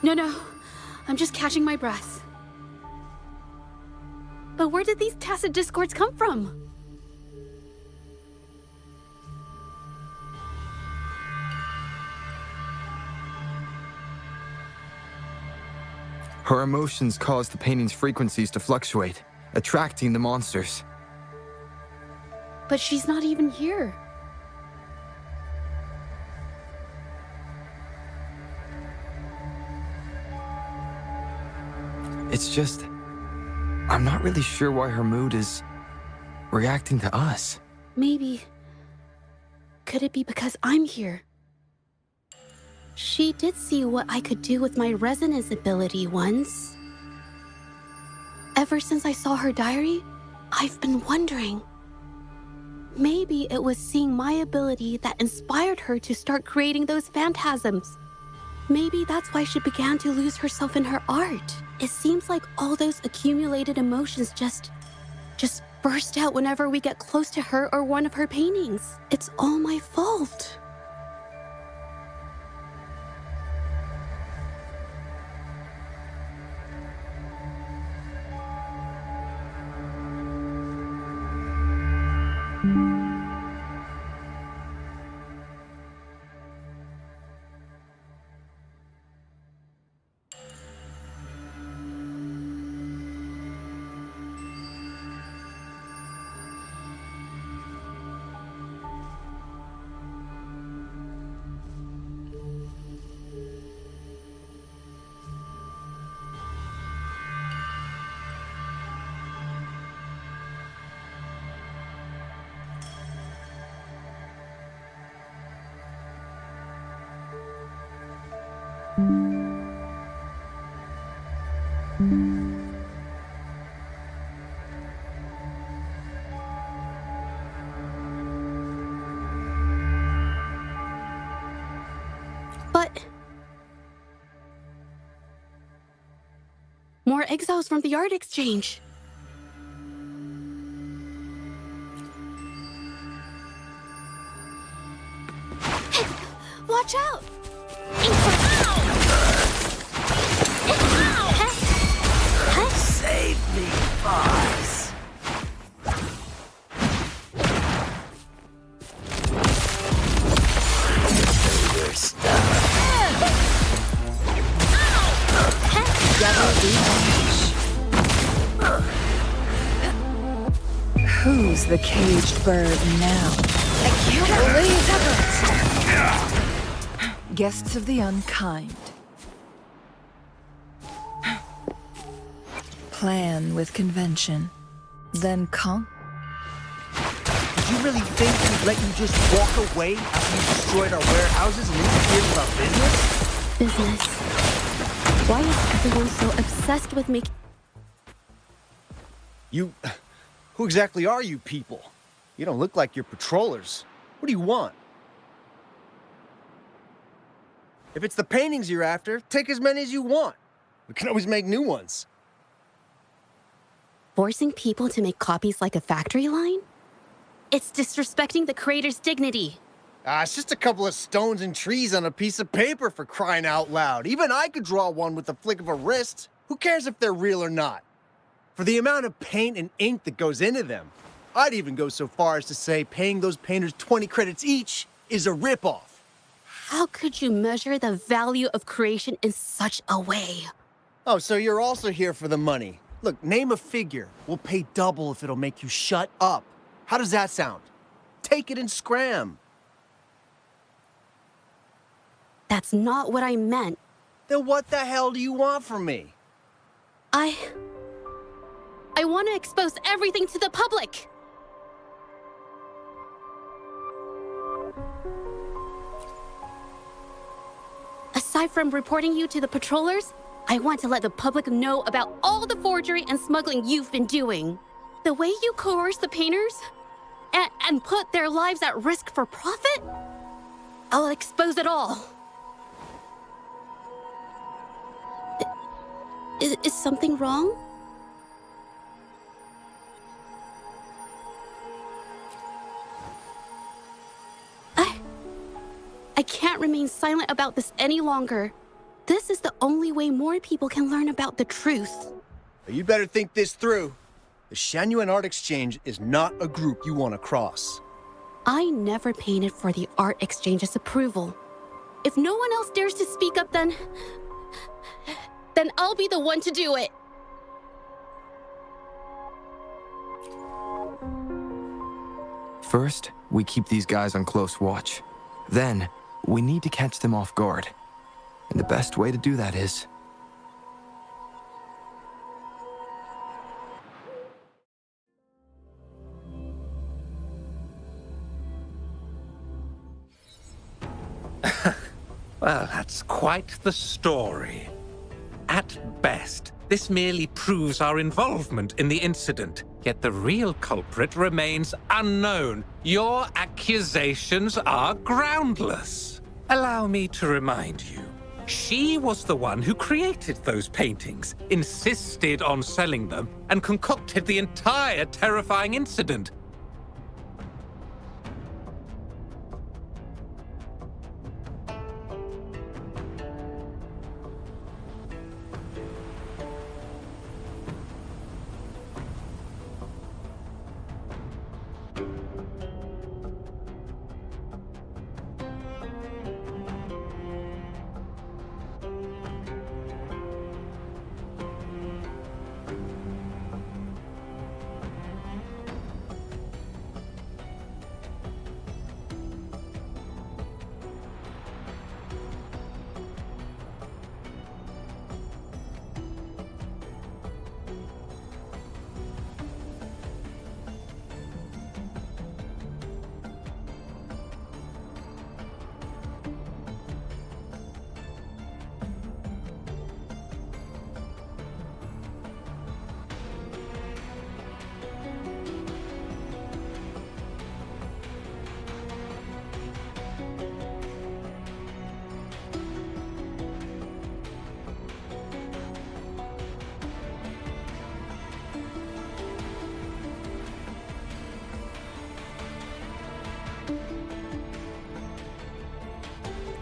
No. I'm just catching my breath. But where did these tacit discords come from? Her emotions cause the painting's frequencies to fluctuate, attracting the monsters. But she's not even here. It's just... I'm not really sure why her mood is reacting to us. Maybe... Could it be because I'm here? She did see what I could do with my resonance ability once. Ever since I saw her diary, I've been wondering. Maybe it was seeing my ability that inspired her to start creating those phantasms. Maybe that's why she began to lose herself in her art. It seems like all those accumulated emotions just burst out whenever we get close to her or one of her paintings. It's all my fault. But... more exiles from the art exchange. Watch out! Save me, boss. Your stuff. Who's the caged bird now? I can't believe Guests of the unkind. Plan with convention, then conk. Did you really think we'd let you just walk away after you destroyed our warehouses and interfered with our business? Business. Why is everyone so obsessed with making... You... Who exactly are you people? You don't look like you're patrollers. What do you want? If it's the paintings you're after, take as many as you want. We can always make new ones. Forcing people to make copies like a factory line? It's disrespecting the creator's dignity. It's just a couple of stones and trees on a piece of paper, for crying out loud. Even I could draw one with the flick of a wrist. Who cares if they're real or not? For the amount of paint and ink that goes into them, I'd even go so far as to say paying those painters 20 credits each is a ripoff. How could you measure the value of creation in such a way? Oh, so you're also here for the money. Look, name a figure. We'll pay double if it'll make you shut up. How does that sound? Take it and scram. That's not what I meant. Then what the hell do you want from me? I want to expose everything to the public. Aside from reporting you to the patrollers, I want to let the public know about all the forgery and smuggling you've been doing. The way you coerce the painters and put their lives at risk for profit? I'll expose it all. Is something wrong? I can't remain silent about this any longer. This is the only way more people can learn about the truth. You better think this through. The Shanyu Art Exchange is not a group you want to cross. I never painted for the art exchange's approval. If no one else dares to speak up, then I'll be the one to do it. First, we keep these guys on close watch. Then, we need to catch them off guard. And the best way to do that is... Well, that's quite the story. At best, this merely proves our involvement in the incident, yet the real culprit remains unknown. Your accusations are groundless. Allow me to remind you, she was the one who created those paintings, insisted on selling them, and concocted the entire terrifying incident.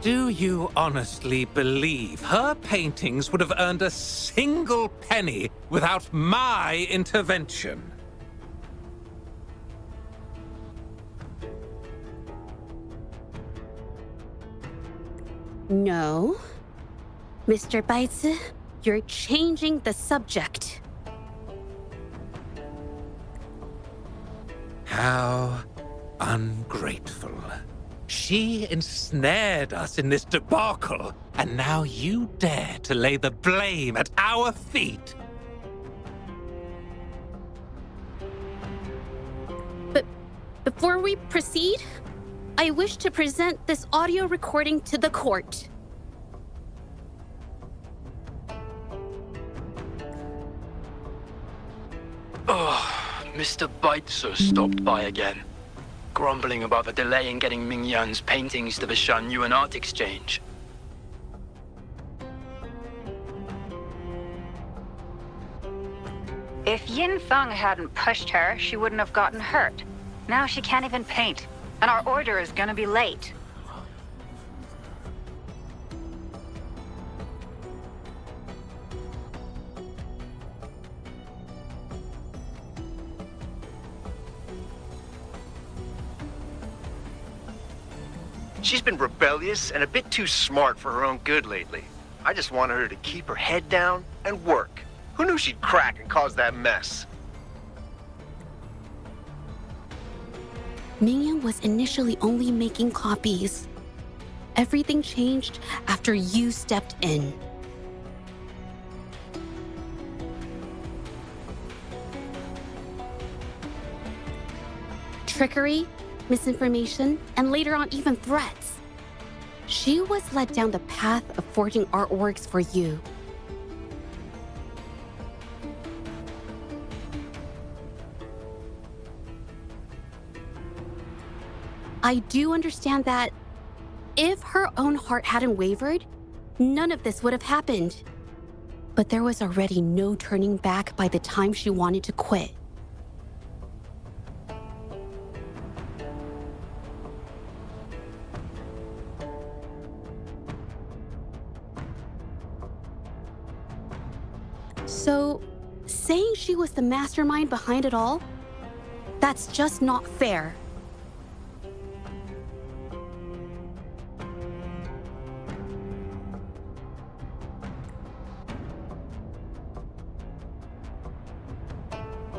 Do you honestly believe her paintings would have earned a single penny without my intervention? No. Mr. Baitsu, you're changing the subject. How ungrateful. She ensnared us in this debacle, and now you dare to lay the blame at our feet. But before we proceed, I wish to present this audio recording to the court. Mr. Baitsu stopped by again, grumbling about the delay in getting Ming Yan's paintings to the Shanyu Art Exchange. If Yin Feng hadn't pushed her, she wouldn't have gotten hurt. Now she can't even paint, and our order is gonna be late. She's been rebellious and a bit too smart for her own good lately. I just wanted her to keep her head down and work. Who knew she'd crack and cause that mess? Mingyan was initially only making copies. Everything changed after you stepped in. Trickery, misinformation, and later on even threats. She was led down the path of forging artworks for you. I do understand that if her own heart hadn't wavered, none of this would have happened. But there was already no turning back by the time she wanted to quit. So, saying she was the mastermind behind it all? That's just not fair.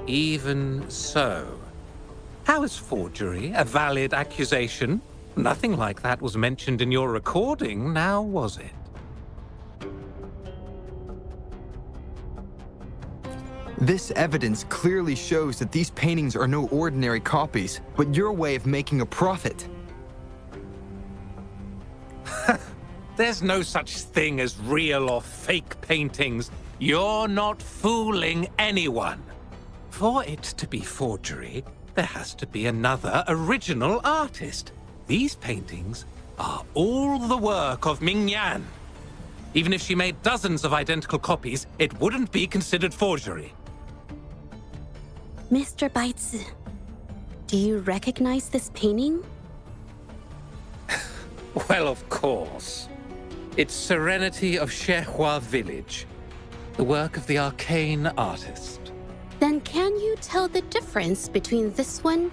Even so, how is forgery a valid accusation? Nothing like that was mentioned in your recording, now was it? This evidence clearly shows that these paintings are no ordinary copies, but your way of making a profit. There's no such thing as real or fake paintings. You're not fooling anyone. For it to be forgery, there has to be another original artist. These paintings are all the work of Ming Yan. Even if she made dozens of identical copies, it wouldn't be considered forgery. Mr. Baizi, do you recognize this painting? Well, of course. It's Serenity of Zhezhi Village, the work of the arcane artist. Then can you tell the difference between this one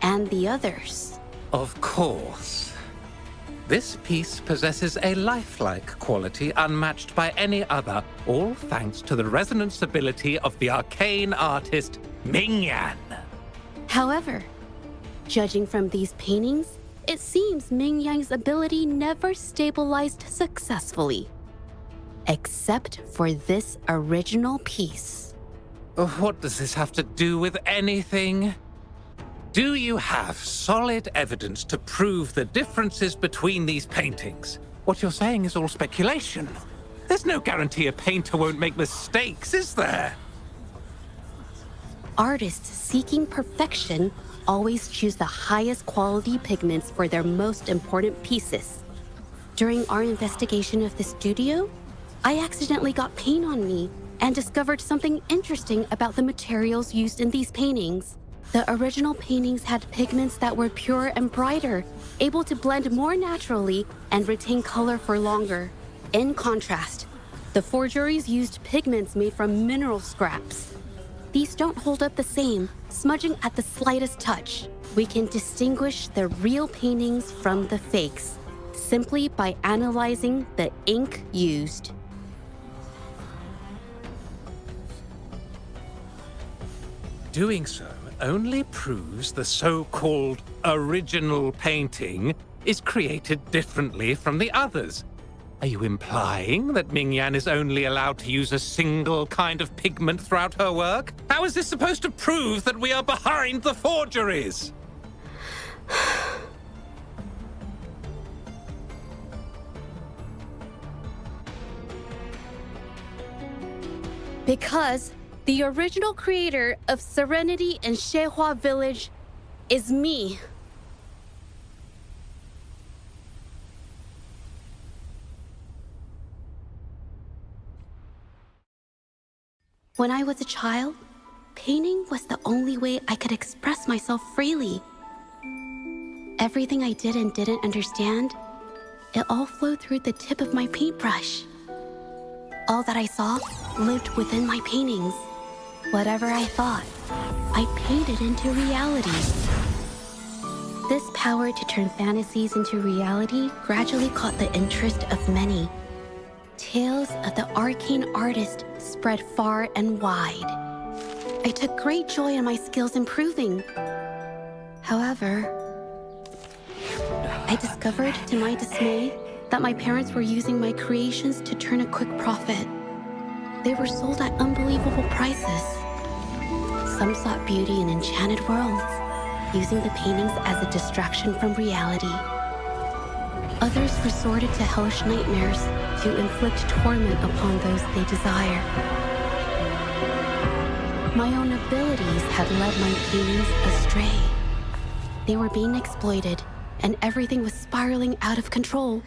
and the others? Of course. This piece possesses a lifelike quality unmatched by any other, all thanks to the resonance ability of the arcane artist Ming Yan. However, judging from these paintings, it seems Ming Yan's ability never stabilized successfully. Except for this original piece. What does this have to do with anything? Do you have solid evidence to prove the differences between these paintings? What you're saying is all speculation. There's no guarantee a painter won't make mistakes, is there? Artists seeking perfection always choose the highest quality pigments for their most important pieces. During our investigation of the studio, I accidentally got paint on me and discovered something interesting about the materials used in these paintings. The original paintings had pigments that were pure and brighter, able to blend more naturally and retain color for longer. In contrast, the forgeries used pigments made from mineral scraps. These don't hold up the same, smudging at the slightest touch. We can distinguish the real paintings from the fakes, simply by analyzing the ink used. Doing so only proves the so-called original painting is created differently from the others. Are you implying that Ming Yan is only allowed to use a single kind of pigment throughout her work? How is this supposed to prove that we are behind the forgeries? Because the original creator of Serenity in Zhezhi Village is me. When I was a child, painting was the only way I could express myself freely. Everything I did and didn't understand, it all flowed through the tip of my paintbrush. All that I saw lived within my paintings. Whatever I thought, I painted into reality. This power to turn fantasies into reality gradually caught the interest of many. Tales of the arcane artist spread far and wide. I took great joy in my skills improving. However, I discovered, to my dismay, that my parents were using my creations to turn a quick profit. They were sold at unbelievable prices. Some sought beauty in enchanted worlds, using the paintings as a distraction from reality. Others resorted to hellish nightmares to inflict torment upon those they desire. My own abilities had led my paintings astray. They were being exploited, and everything was spiraling out of control.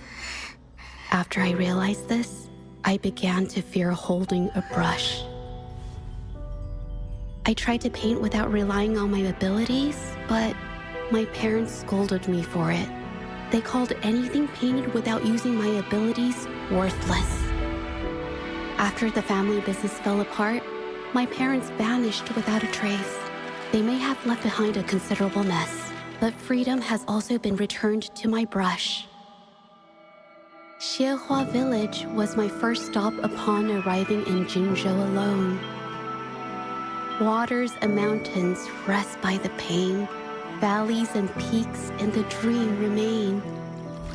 After I realized this, I began to fear holding a brush. I tried to paint without relying on my abilities, but my parents scolded me for it. They called anything painted without using my abilities worthless. After the family business fell apart, my parents vanished without a trace. They may have left behind a considerable mess, but freedom has also been returned to my brush. Xiehua Village was my first stop upon arriving in Jinzhou alone. Waters and mountains rest by the pain. Valleys and peaks in the dream remain.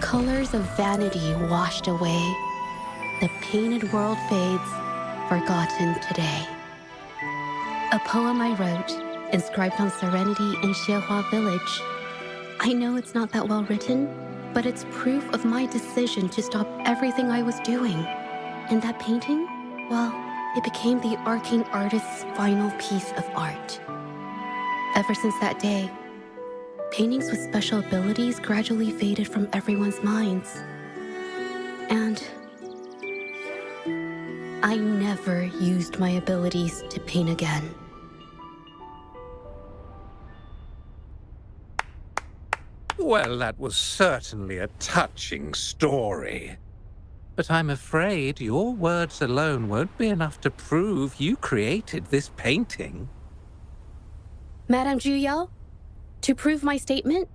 Colors of vanity washed away. The painted world fades, forgotten today. A poem I wrote, inscribed on serenity in Xiehua Village. I know it's not that well written, but it's proof of my decision to stop everything I was doing. And that painting, well, it became the arcane artist's final piece of art. Ever since that day, paintings with special abilities gradually faded from everyone's minds. And I never used my abilities to paint again. Well, that was certainly a touching story. But I'm afraid your words alone won't be enough to prove you created this painting. Madame Zhu, to prove my statement,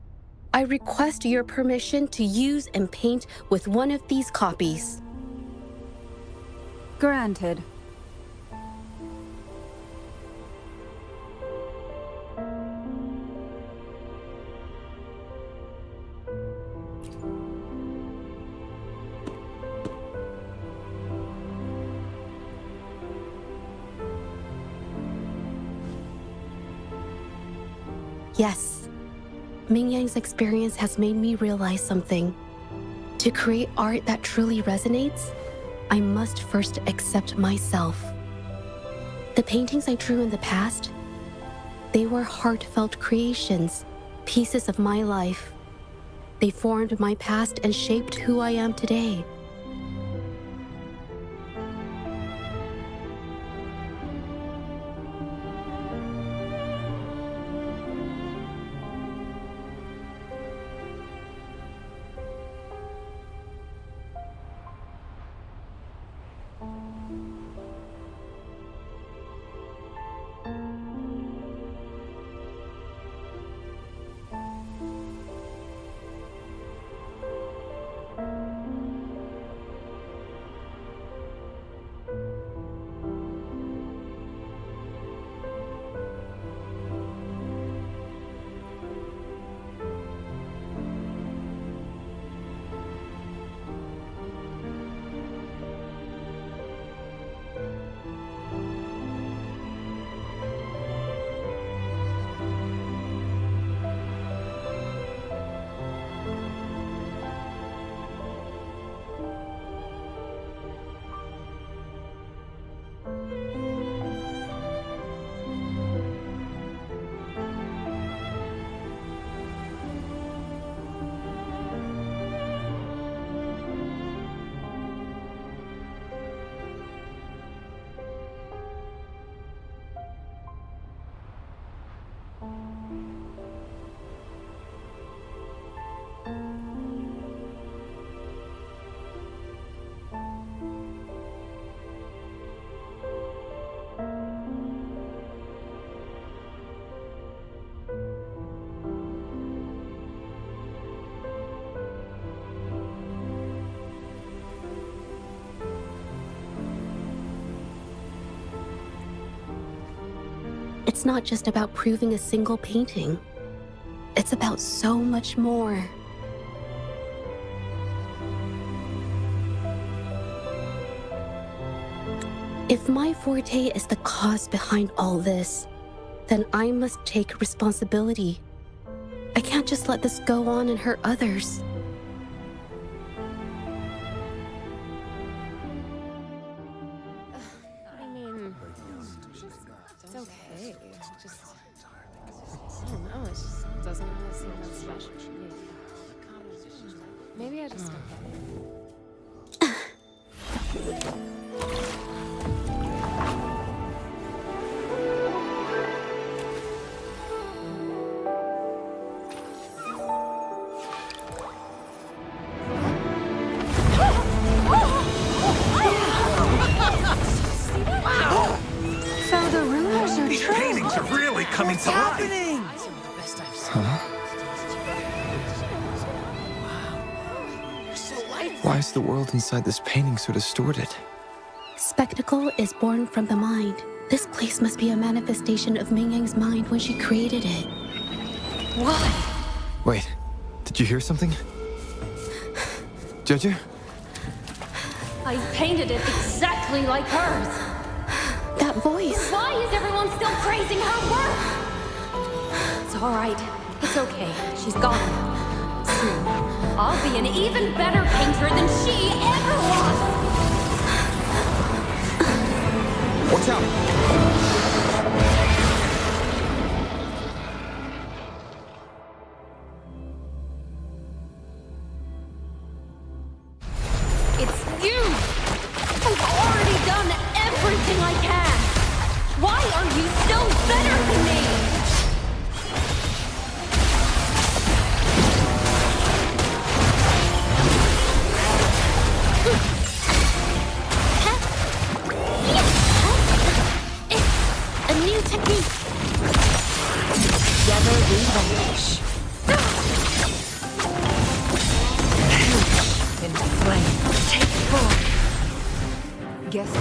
I request your permission to use and paint with one of these copies. Granted. Yes, Ming Yang's experience has made me realize something. To create art that truly resonates, I must first accept myself. The paintings I drew in the past, they were heartfelt creations, pieces of my life. They formed my past and shaped who I am today. It's not just about proving a single painting. It's about so much more. If my forte is the cause behind all this, then I must take responsibility. I can't just let this go on and hurt others. It's okay. Just, I don't know. It just doesn't really seem that special to me. Maybe I just don't get it. coming to life. Why is the world inside this painting so distorted? Spectacle is born from the mind. This place must be a manifestation of Ming Yang's mind when she created it. Why? Wait, did you hear something? Zhezhi? I painted it exactly like hers. That voice. Why is everyone still praising her work? It's all right. It's okay. She's gone. Soon, I'll be an even better painter than she ever was. Watch out! It's you! I've already done everything I can! Why are you still better than me? A new technique. Together we vanish. In flame. Take form. Guess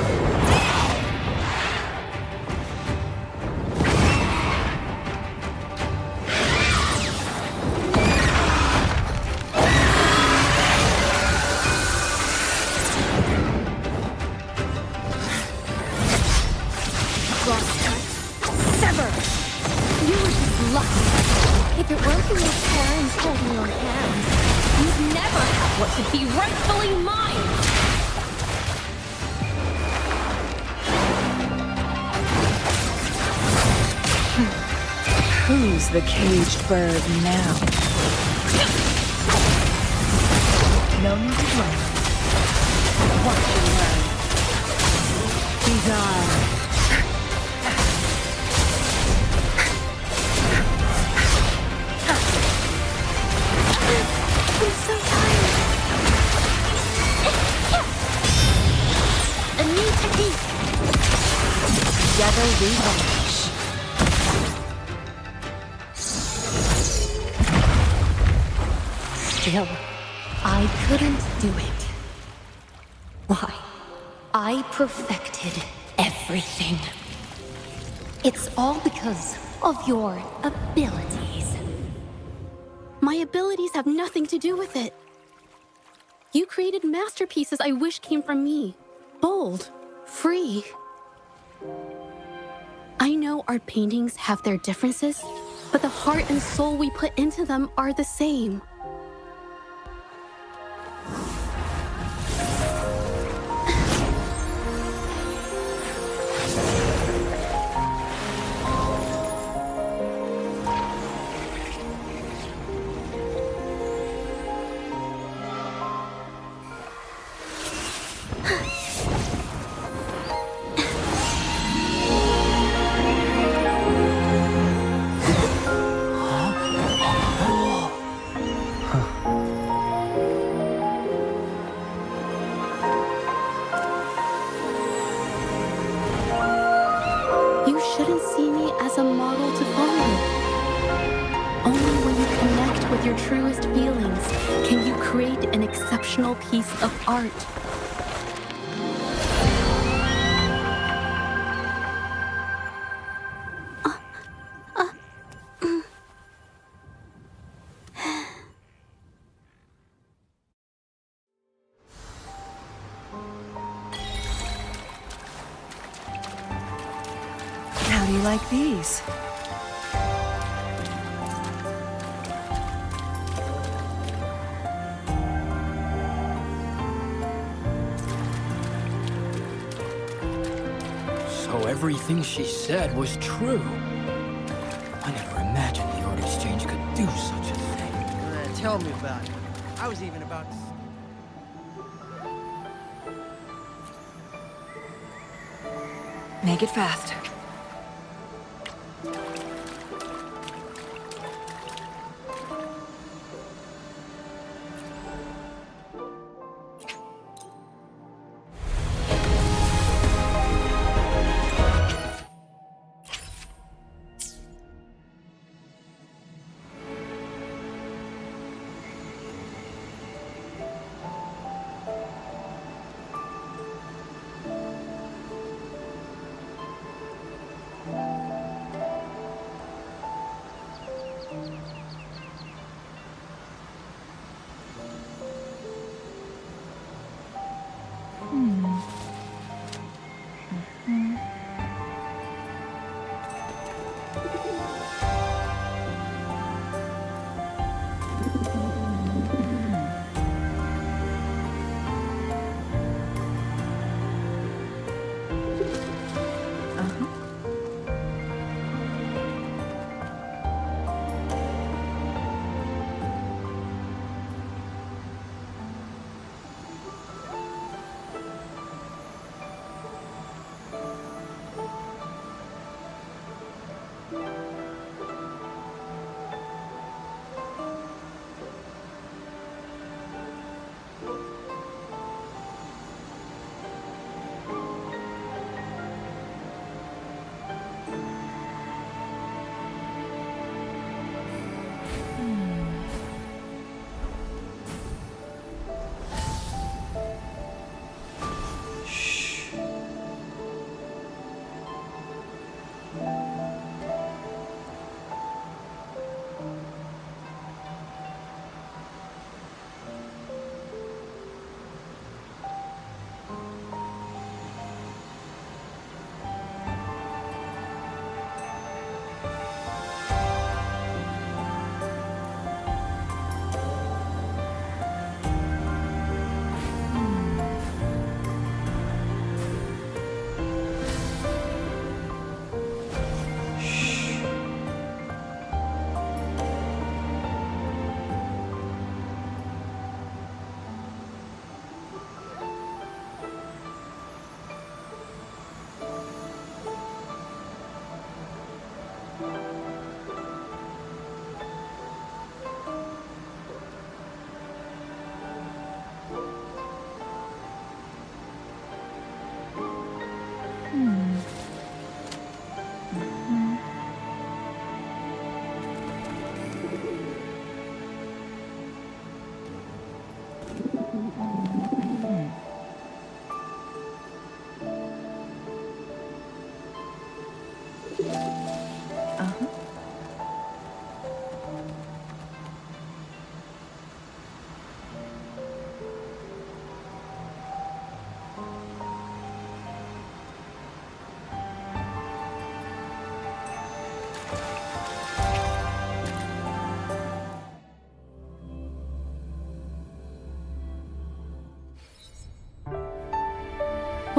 If it weren't for your parents holding your hands, you'd never have what should be rightfully mine! Who's the caged bird now? No need to run. Watch you learn. Begone. I'm so tired. A new technique. Together we vanish. Still, I couldn't do it. Why? I perfected everything. It's all because of your abilities. My abilities have nothing to do with it. You created masterpieces I wish came from me. Bold, free. I know art paintings have their differences, but the heart and soul we put into them are the same. You shouldn't see me as a model to follow. Only when you connect with your truest feelings can you create an exceptional piece of art. How do you like these? So everything she said was true. I never imagined the art exchange could do such a thing. Tell me about it. I was even about to... Make it fast.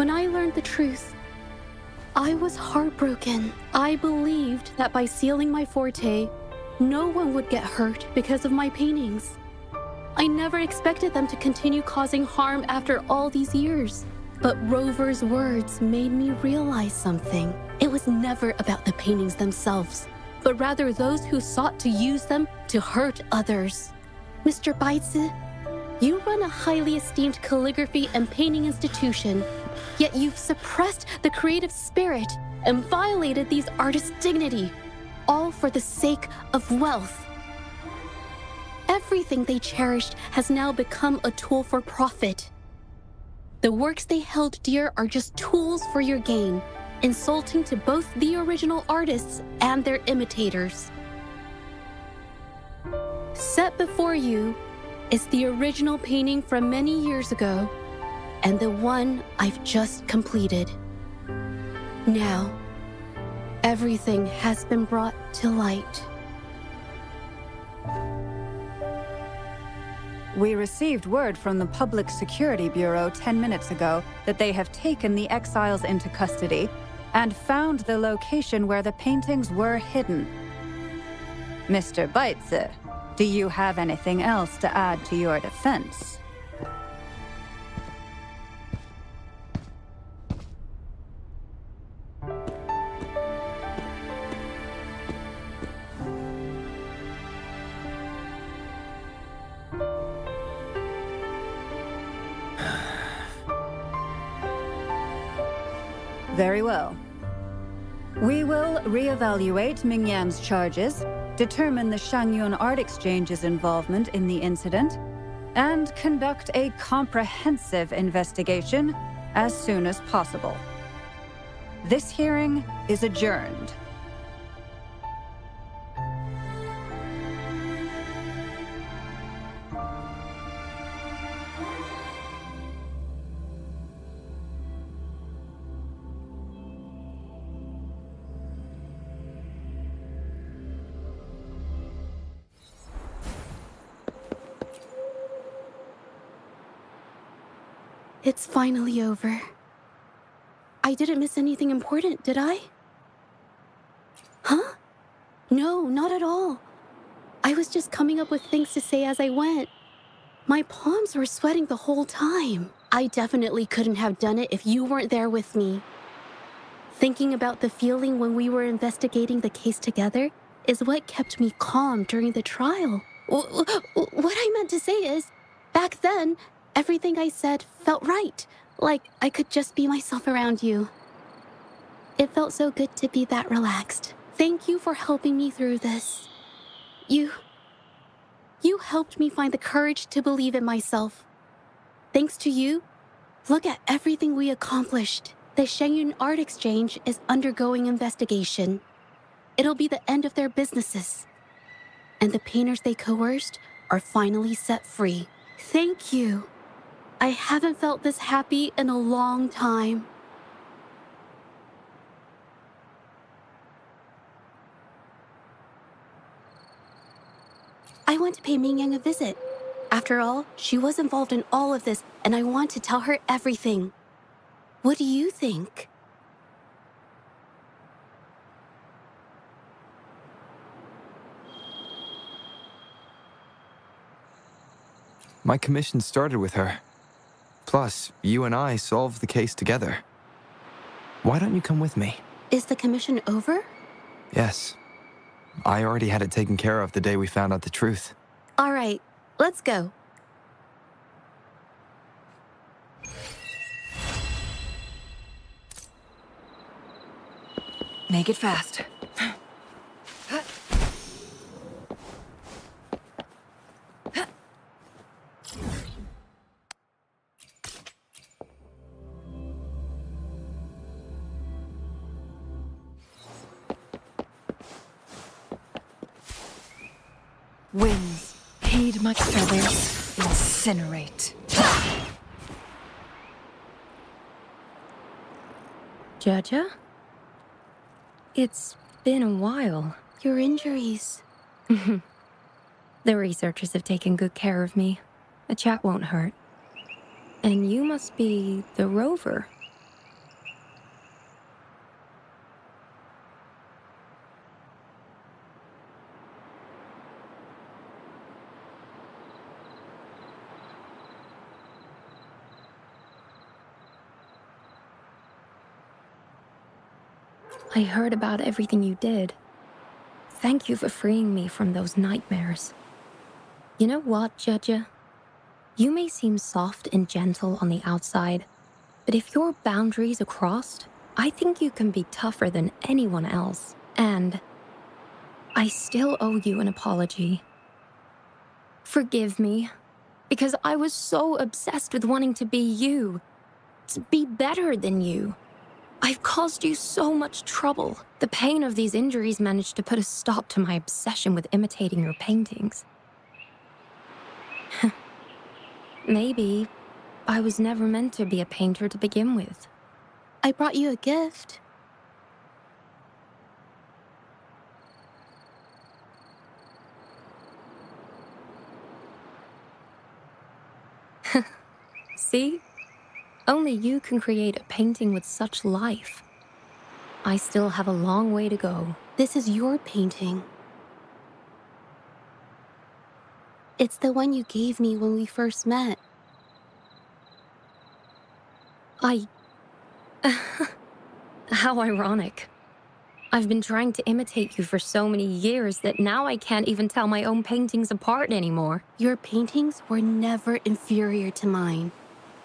When I learned the truth, I was heartbroken. I believed that by sealing my forte, no one would get hurt because of my paintings. I never expected them to continue causing harm after all these years. But Rover's words made me realize something. It was never about the paintings themselves, but rather those who sought to use them to hurt others. Mr. Baitsu, you run a highly esteemed calligraphy and painting institution, yet you've suppressed the creative spirit and violated these artists' dignity, all for the sake of wealth. Everything they cherished has now become a tool for profit. The works they held dear are just tools for your gain, insulting to both the original artists and their imitators. Set before you is the original painting from many years ago, and the one I've just completed. Now, everything has been brought to light. We received word from the Public Security Bureau 10 minutes ago that they have taken the exiles into custody and found the location where the paintings were hidden. Mr. Baitsu, do you have anything else to add to your defense? Very well. We will reevaluate Mingyan's charges, determine the Shangyun Art Exchange's involvement in the incident, and conduct a comprehensive investigation as soon as possible. This hearing is adjourned. It's finally over. I didn't miss anything important, did I? Huh? No, not at all. I was just coming up with things to say as I went. My palms were sweating the whole time. I definitely couldn't have done it if you weren't there with me. Thinking about the feeling when we were investigating the case together is what kept me calm during the trial. What I meant to say is, back then, everything I said felt right, like I could just be myself around you. It felt so good to be that relaxed. Thank you for helping me through this. You helped me find the courage to believe in myself. Thanks to you, look at everything we accomplished. The Shangyun Art Exchange is undergoing investigation. It'll be the end of their businesses. And the painters they coerced are finally set free. Thank you. I haven't felt this happy in a long time. I want to pay Mingyang a visit. After all, she was involved in all of this, and I want to tell her everything. What do you think? My commission started with her. Plus, you and I solved the case together. Why don't you come with me? Is the commission over? Yes. I already had it taken care of the day we found out the truth. All right, let's go. Make it fast. Winds, heed my feathers, incinerate. Zhezhi? It's been a while. Your injuries. The researchers have taken good care of me. A chat won't hurt. And you must be the rover. I heard about everything you did. Thank you for freeing me from those nightmares. You know what, Zhezhi? You may seem soft and gentle on the outside, but if your boundaries are crossed, I think you can be tougher than anyone else. And I still owe you an apology. Forgive me, because I was so obsessed with wanting to be you, to be better than you. I've caused you so much trouble. The pain of these injuries managed to put a stop to my obsession with imitating your paintings. Maybe I was never meant to be a painter to begin with. I brought you a gift. See? Only you can create a painting with such life. I still have a long way to go. This is your painting. It's the one you gave me when we first met. How ironic. I've been trying to imitate you for so many years that now I can't even tell my own paintings apart anymore. Your paintings were never inferior to mine.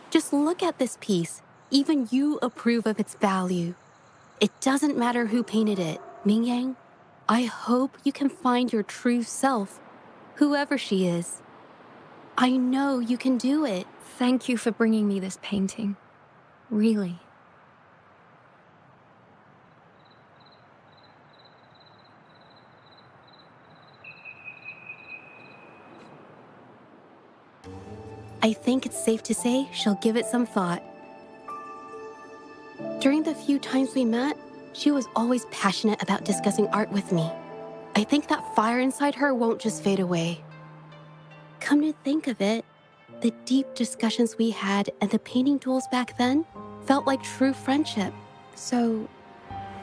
Just look at this piece. Even you approve of its value. It doesn't matter who painted it. Mingyang, I hope you can find your true self, whoever she is. I know you can do it. Thank you for bringing me this painting. Really. I think it's safe to say she'll give it some thought. During the few times we met, she was always passionate about discussing art with me. I think that fire inside her won't just fade away. Come to think of it, the deep discussions we had and the painting duels back then felt like true friendship. So,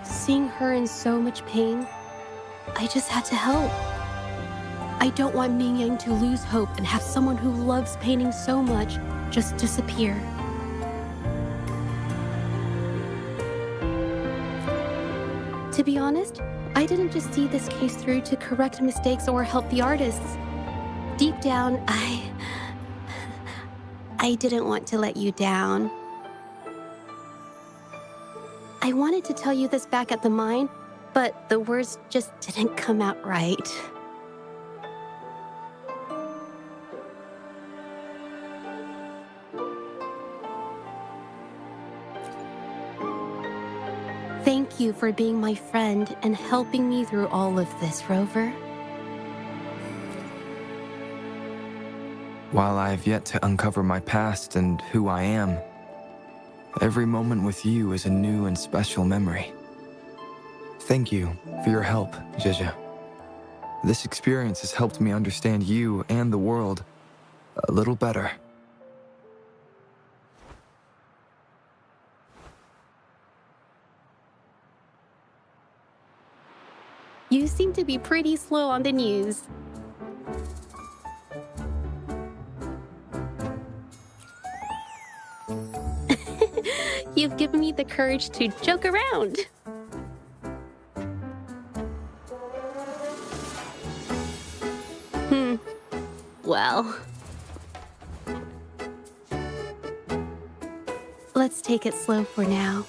seeing her in so much pain, I just had to help. I don't want Mingyang to lose hope and have someone who loves painting so much just disappear. To be honest, I didn't just see this case through to correct mistakes or help the artists. Deep down, I didn't want to let you down. I wanted to tell you this back at the mine, but the words just didn't come out right. Thank you for being my friend and helping me through all of this, Rover. While I have yet to uncover my past and who I am, every moment with you is a new and special memory. Thank you for your help, Zhezhi. This experience has helped me understand you and the world a little better. You seem to be pretty slow on the news. You've given me the courage to joke around. Well. Let's take it slow for now.